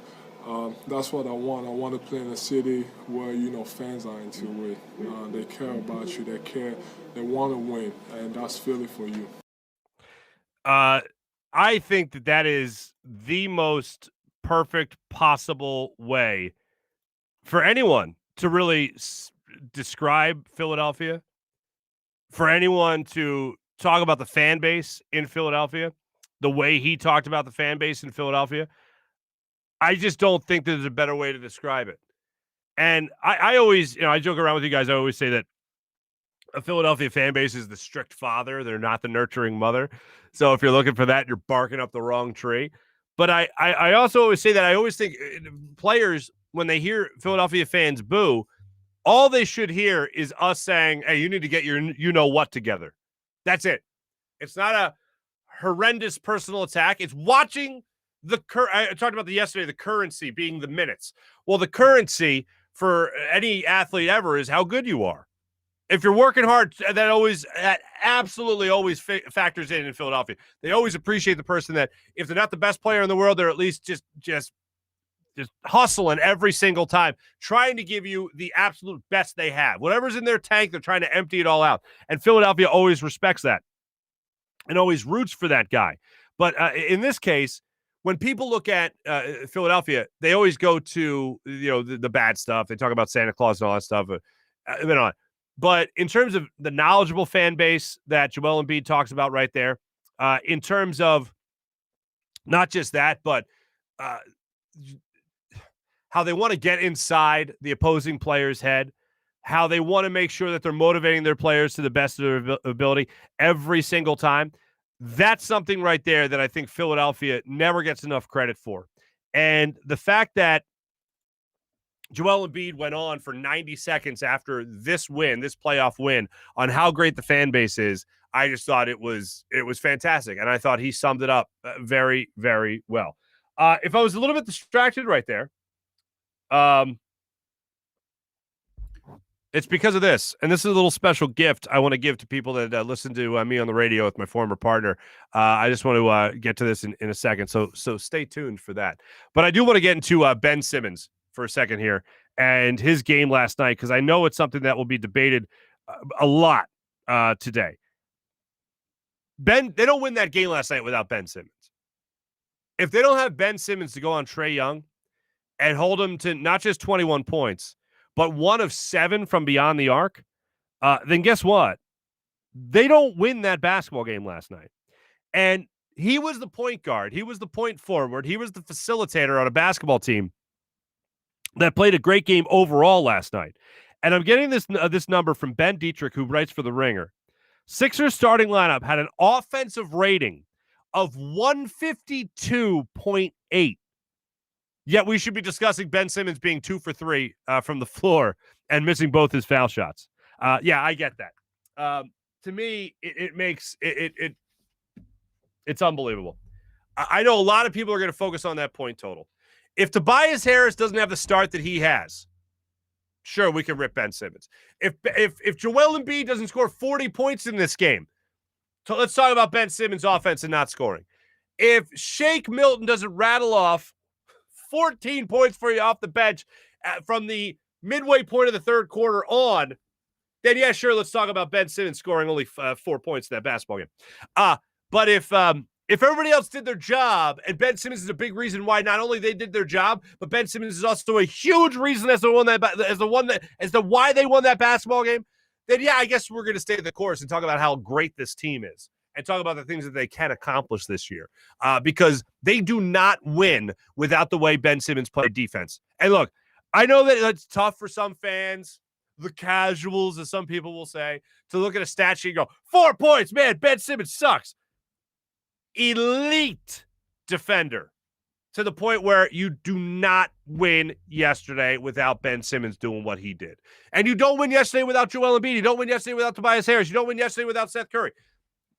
that's what I want. I want to play in a city where, fans are into it. They care about you. They care. They want to win. And that's Philly for you. I think that is the most perfect possible way for anyone to really describe Philadelphia, for anyone to talk about the fan base in Philadelphia, the way he talked about the fan base in Philadelphia. I just don't think there's a better way to describe it. And I always, I joke around with you guys. I always say that a Philadelphia fan base is the strict father. They're not the nurturing mother. So if you're looking for that, you're barking up the wrong tree. But I also always say that I always think players, when they hear Philadelphia fans boo, all they should hear is us saying, hey, you need to get your you-know-what together. That's it. It's not a horrendous personal attack. It's watching I talked about yesterday, the currency being the minutes. Well, the currency for any athlete ever is how good you are. If you're working hard, that absolutely always factors in Philadelphia. They always appreciate the person that, if they're not the best player in the world, they're at least just hustling every single time, trying to give you the absolute best they have. Whatever's in their tank, they're trying to empty it all out. And Philadelphia always respects that and always roots for that guy. But in this case, when people look at Philadelphia, they always go to the bad stuff. They talk about Santa Claus and all that stuff. But in terms of the knowledgeable fan base that Joel Embiid talks about right there, in terms of not just that, but how they want to get inside the opposing player's head, how they want to make sure that they're motivating their players to the best of their ability every single time. That's something right there that I think Philadelphia never gets enough credit for. And the fact that Joel Embiid went on for 90 seconds after this playoff win, on how great the fan base is, I just thought it was fantastic. And I thought he summed it up very, very well. If I was a little bit distracted right there, it's because of this. And this is a little special gift I want to give to people that listen to me on the radio with my former partner. I just want to get to this in a second. So stay tuned for that. But I do want to get into Ben Simmons for a second here and his game last night, because I know it's something that will be debated a lot today. They don't win that game last night without Ben Simmons. If they don't have Ben Simmons to go on Trae Young and hold him to not just 21 points, but 1 of 7 from beyond the arc, then guess what? They don't win that basketball game last night. And he was the point guard. He was the point forward. He was the facilitator on a basketball team that played a great game overall last night. And I'm getting this number from Ben Dietrich, who writes for The Ringer. Sixers starting lineup had an offensive rating of 152.8. Yet we should be discussing Ben Simmons being 2 for 3 from the floor and missing both his foul shots. Yeah, I get that. To me, it's unbelievable. I know a lot of people are going to focus on that point total. If Tobias Harris doesn't have the start that he has, sure, we can rip Ben Simmons. If Joel Embiid doesn't score 40 points in this game, so let's talk about Ben Simmons' offense and not scoring. If Shake Milton doesn't rattle off 14 points for you off the bench from the midway point of the third quarter on, then yeah, sure, let's talk about Ben Simmons scoring only 4 points in that basketball game. But if everybody else did their job, and Ben Simmons is a big reason why not only they did their job, but Ben Simmons is also a huge reason as to why they won that basketball game, then yeah, I guess we're going to stay the course and talk about how great this team is and talk about the things that they can accomplish this year, because they do not win without the way Ben Simmons played defense. And look, I know that it's tough for some fans, the casuals, as some people will say, to look at a stat sheet and go, 4 points, man, Ben Simmons sucks. Elite defender, to the point where you do not win yesterday without Ben Simmons doing what he did. And you don't win yesterday without Joel Embiid. You don't win yesterday without Tobias Harris. You don't win yesterday without Seth Curry.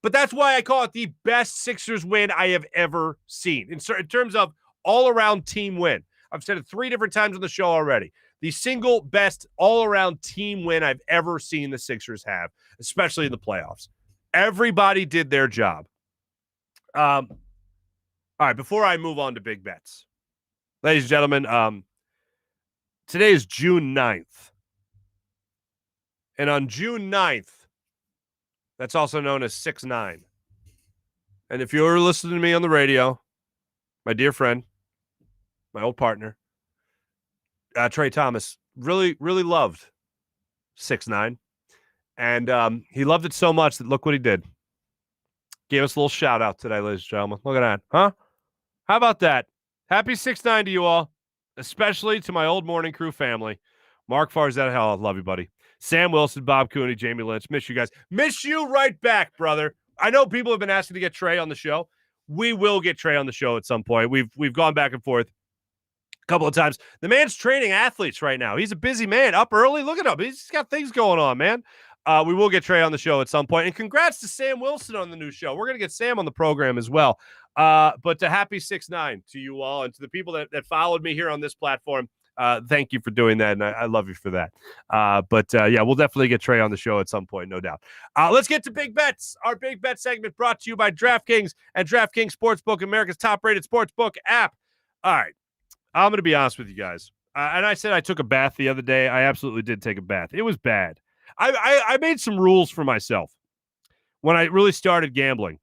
But that's why I call it the best Sixers win I have ever seen in terms of all-around team win. I've said it 3 different times on the show already. the single best all-around team win I've ever seen the Sixers have, especially in the playoffs. Everybody did their job. All right, before I move on to big bets, ladies and gentlemen, today is June 9th. And on June 9th, that's also known as 6-9. And if you're listening to me on the radio, my dear friend, my old partner, Trey Thomas, really, really loved 6-9. And he loved it so much that look what he did. Gave us a little shout out today, ladies and gentlemen. Look at that. Huh? How about that? Happy 6-9 to you all, especially to my old morning crew family. Marc, Farzy, hell, I love you, buddy. Sam Wilson, Bob Cooney, Jamie Lynch. Miss you guys. Miss you right back, brother. I know people have been asking to get Trey on the show. We will get Trey on the show at some point. We've gone back and forth a couple of times. The man's training athletes right now. He's a busy man. Up early. Look at him. He's got things going on, man. We will get Trey on the show at some point. And congrats to Sam Wilson on the new show. We're going to get Sam on the program as well. But to happy 6-9 to you all and to the people that followed me here on this platform. Thank you for doing that, and I love you for that. But we'll definitely get Trey on the show at some point, no doubt. Let's get to Big Bets. Our Big Bet segment brought to you by DraftKings and DraftKings Sportsbook, America's top-rated sportsbook app. All right, I'm going to be honest with you guys. And I said I took a bath the other day. I absolutely did take a bath. It was bad. I made some rules for myself when I really started gambling.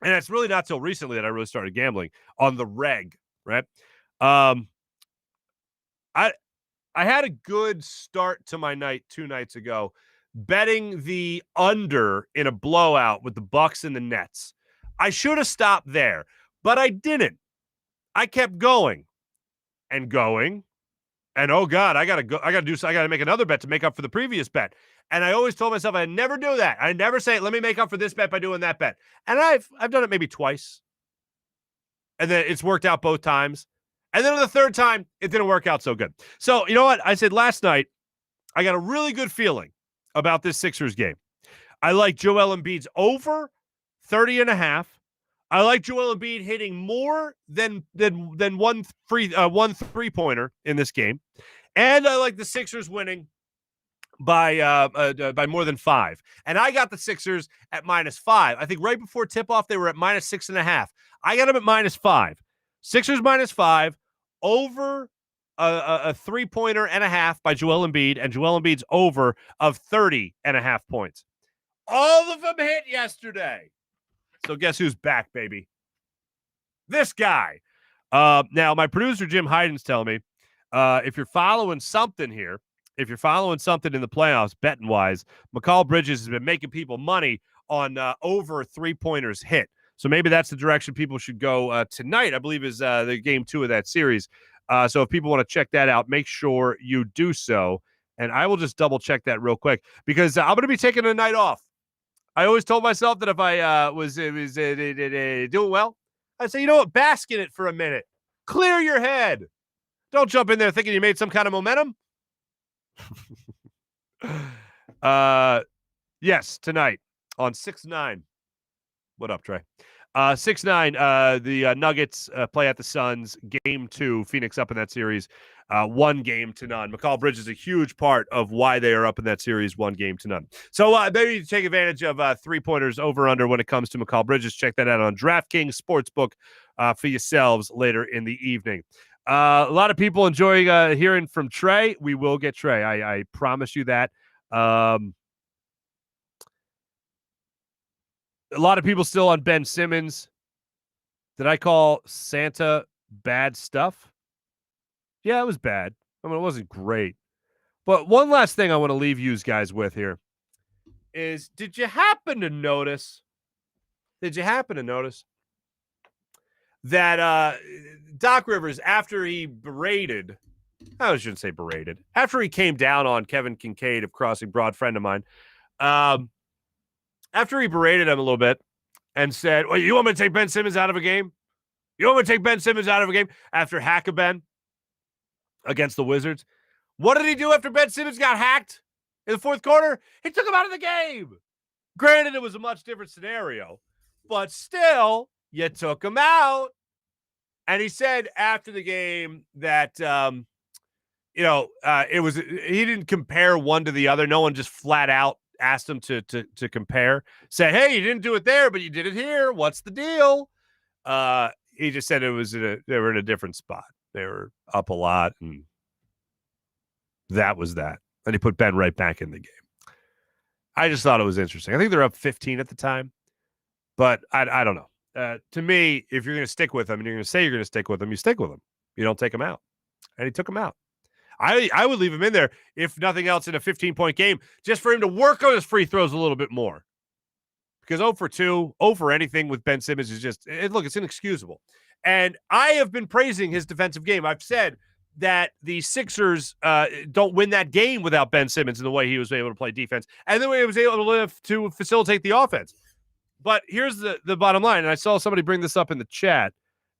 And it's really not till recently that I really started gambling on the reg, right? I had a good start to my night 2 nights ago, betting the under in a blowout with the Bucks and the Nets. I should have stopped there, but I didn't. I kept going and going. And oh God, I gotta make another bet to make up for the previous bet. And I always told myself I'd never do that. I'd never say, let me make up for this bet by doing that bet. And I've done it maybe twice. And then it's worked out both times. And then on the third time, it didn't work out so good. So, you know what? I said last night, I got a really good feeling about this Sixers game. I like Joel Embiid's over 30.5. I like Joel Embiid hitting more than one three-pointer in this game. And I like the Sixers winning by more than 5. And I got the Sixers at -5. I think right before tip-off, they were at -6.5. I got them at -5. Sixers -5 over a 3-pointer and a half by Joel Embiid, and Joel Embiid's over of 30.5 points. All of them hit yesterday. So guess who's back, baby? This guy. Now, my producer, Jim Hyden's telling me, if you're following something here, if you're following something in the playoffs, betting-wise, McCall Bridges has been making people money on over 3-pointers hit. So maybe that's the direction people should go tonight, I believe is the game 2 of that series. So if people want to check that out, make sure you do so. And I will just double-check that real quick because I'm going to be taking a night off. I always told myself that if I was doing well, I'd say, you know what, bask in it for a minute. Clear your head. Don't jump in there thinking you made some kind of momentum. Yes, tonight on 6-9. What up, Trey? 6-9, the Nuggets play at the Suns. Game 2, Phoenix up in that series, 1-0. McCall Bridges is a huge part of why they are up in that series, 1-0. So maybe you take advantage of 3-pointers over-under when it comes to McCall Bridges. Check that out on DraftKings Sportsbook for yourselves later in the evening. A lot of people enjoy hearing from Trey. We will get Trey. I promise you that. A lot of people still on Ben Simmons. Did I call Santa bad stuff? Yeah, it was bad. I mean, it wasn't great. But one last thing I want to leave you guys with here is, did you happen to notice that Doc Rivers, after he berated, I shouldn't say berated, after he came down on Kevin Kincaid of Crossing Broad, friend of mine, after he berated him a little bit and said, well, you want me to take Ben Simmons out of a game? You want me to take Ben Simmons out of a game after Hack-a-Ben against the Wizards? What did he do after Ben Simmons got hacked in the fourth quarter? He took him out of the game. Granted, it was a much different scenario, but still, you took him out. And he said after the game that, he didn't compare one to the other. No one just flat out asked him to compare. Say, hey, you didn't do it there, but you did it here. What's the deal? He just said they were in a different spot. They were up a lot, and that was that. And he put Ben right back in the game. I just thought it was interesting. I think they're up 15 at the time, but I don't know. To me, if you're going to stick with him and you're going to say you're going to stick with him, you stick with him. You don't take him out. And he took him out. I would leave him in there, if nothing else, in a 15-point game, just for him to work on his free throws a little bit more. Because 0 for 2, 0 for anything with Ben Simmons is just, look, it's inexcusable. And I have been praising his defensive game. I've said that the Sixers don't win that game without Ben Simmons in the way he was able to play defense and the way he was able to facilitate the offense. But here's the bottom line, and I saw somebody bring this up in the chat,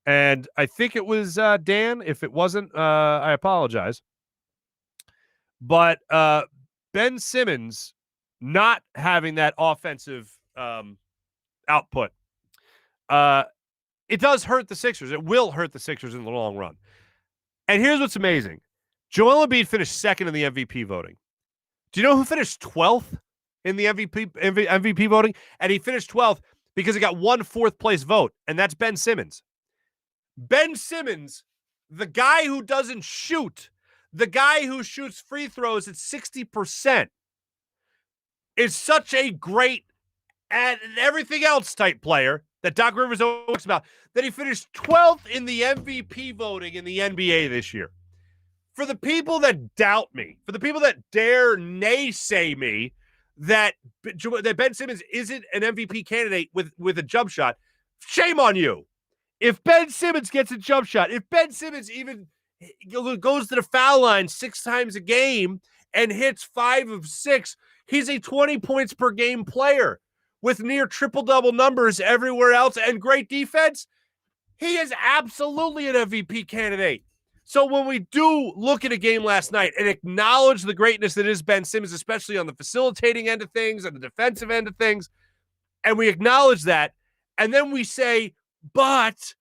and I think it was Dan. If it wasn't, I apologize. But Ben Simmons not having that offensive output, it does hurt the Sixers. It will hurt the Sixers in the long run. And here's what's amazing. Joel Embiid finished second in the MVP voting. Do you know who finished 12th in the MVP voting? And he finished 12th because he got one fourth-place vote, and that's Ben Simmons. Ben Simmons, the guy who doesn't shoot, the guy who shoots free throws at 60%, is such a great and everything else type player that Doc Rivers talks about, that he finished 12th in the MVP voting in the NBA this year. For the people that doubt me, for the people that dare naysay me that Ben Simmons isn't an MVP candidate with a jump shot, shame on you. If Ben Simmons gets a jump shot, if Ben Simmons even goes to the foul line 6 times a game and hits 5 of 6, he's a 20 points per game player with near triple-double numbers everywhere else and great defense. He is absolutely an MVP candidate. So when we do look at a game last night and acknowledge the greatness that is Ben Simmons, especially on the facilitating end of things and the defensive end of things, and we acknowledge that, and then we say, but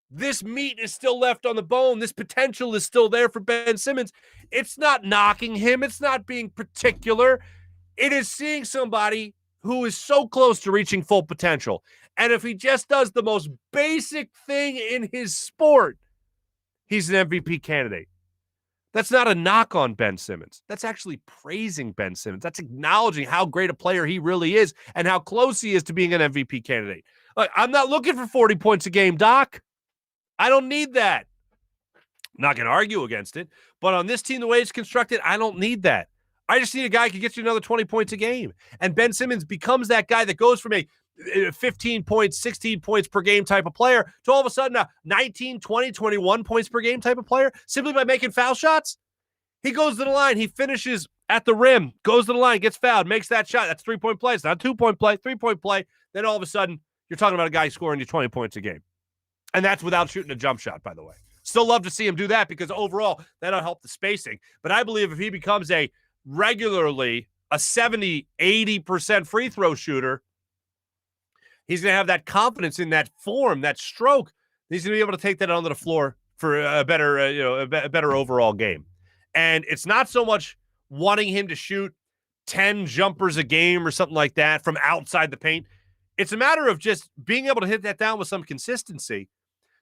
this meat is still left on the bone, this potential is still there for Ben Simmons, it's not knocking him, it's not being particular. It is seeing somebody who is so close to reaching full potential. And if he just does the most basic thing in his sport, he's an MVP candidate. That's not a knock on Ben Simmons. That's actually praising Ben Simmons. That's acknowledging how great a player he really is and how close he is to being an MVP candidate. Look, I'm not looking for 40 points a game, Doc. I don't need that. I'm not going to argue against it. But on this team, the way it's constructed, I don't need that. I just need a guy who can get you another 20 points a game. And Ben Simmons becomes that guy that goes from a 15 points, 16 points per game type of player to all of a sudden a 19, 20, 21 points per game type of player simply by making foul shots. He goes to the line. He finishes at the rim, goes to the line, gets fouled, makes that shot. That's 3-point play. It's not a 2-point play, 3-point play. Then all of a sudden, you're talking about a guy scoring you 20 points a game. And that's without shooting a jump shot, by the way. Still love to see him do that because overall, that'll help the spacing. But I believe if he becomes a regularly a 70, 80% free throw shooter, he's going to have that confidence in that form, that stroke. He's going to be able to take that onto the floor for a better, a better overall game. And it's not so much wanting him to shoot 10 jumpers a game or something like that from outside the paint. It's a matter of just being able to hit that down with some consistency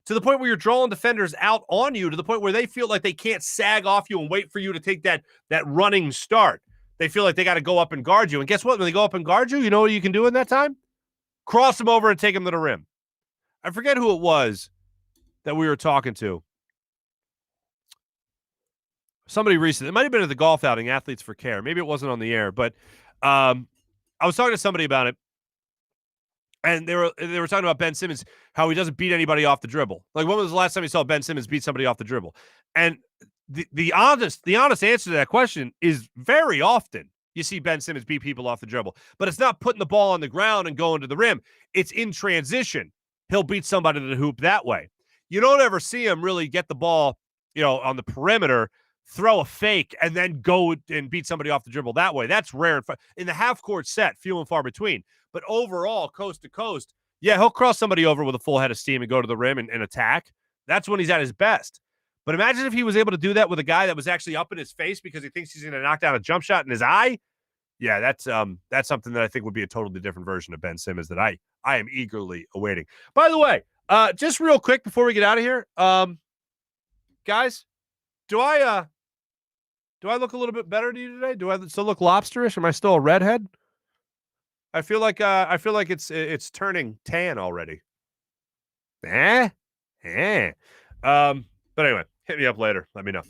to the point where you're drawing defenders out on you, to the point where they feel like they can't sag off you and wait for you to take that running start. They feel like they got to go up and guard you. And guess what? When they go up and guard you, you know what you can do in that time? Cross them over and take them to the rim. I forget who it was that we were talking to. Somebody recently. It might have been at the golf outing, Athletes for Care. Maybe it wasn't on the air, but I was talking to somebody about it. And they were talking about Ben Simmons, how he doesn't beat anybody off the dribble. Like, when was the last time you saw Ben Simmons beat somebody off the dribble? And the honest answer to that question is very often you see Ben Simmons beat people off the dribble. But it's not putting the ball on the ground and going to the rim. It's in transition. He'll beat somebody to the hoop that way. You don't ever see him really get the ball, on the perimeter, throw a fake, and then go and beat somebody off the dribble that way. That's rare. In the half-court set, few and far between. But overall, coast to coast, yeah, he'll cross somebody over with a full head of steam and go to the rim and attack. That's when he's at his best. But imagine if he was able to do that with a guy that was actually up in his face because he thinks he's going to knock down a jump shot in his eye. Yeah, that's something that I think would be a totally different version of Ben Simmons that I am eagerly awaiting. By the way, just real quick before we get out of here, guys, do I look a little bit better to you today? Do I still look lobsterish? Am I still a redhead? I feel like it's turning tan already. But anyway, hit me up later. Let me know.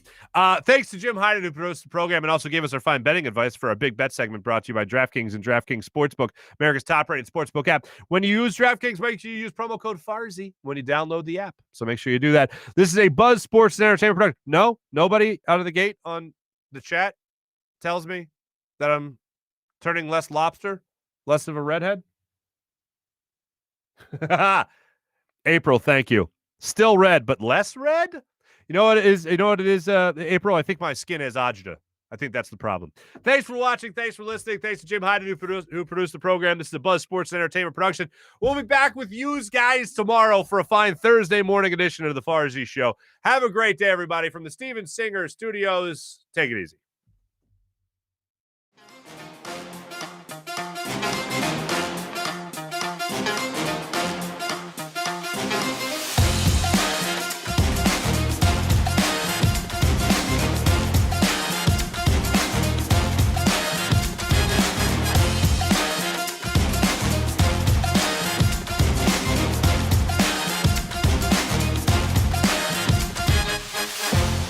Thanks to Jim Hyden, who produced the program and also gave us our fine betting advice for our big bet segment brought to you by DraftKings and DraftKings Sportsbook, America's top-rated sportsbook app. When you use DraftKings, make sure you use promo code Farzy when you download the app. So make sure you do that. This is a Buzz Sports and Entertainment production. No, nobody out of the gate on the chat tells me that I'm turning less lobster, less of a redhead. April, thank you. Still red, but less red? You know what it is? April? I think my skin has agita. I think that's the problem. Thanks for watching. Thanks for listening. Thanks to Jim Hyden, who produced the program. This is a Buzz Sports and Entertainment production. We'll be back with you guys tomorrow for a fine Thursday morning edition of the Farzy Show. Have a great day, everybody. From the Steven Singer Studios, take it easy.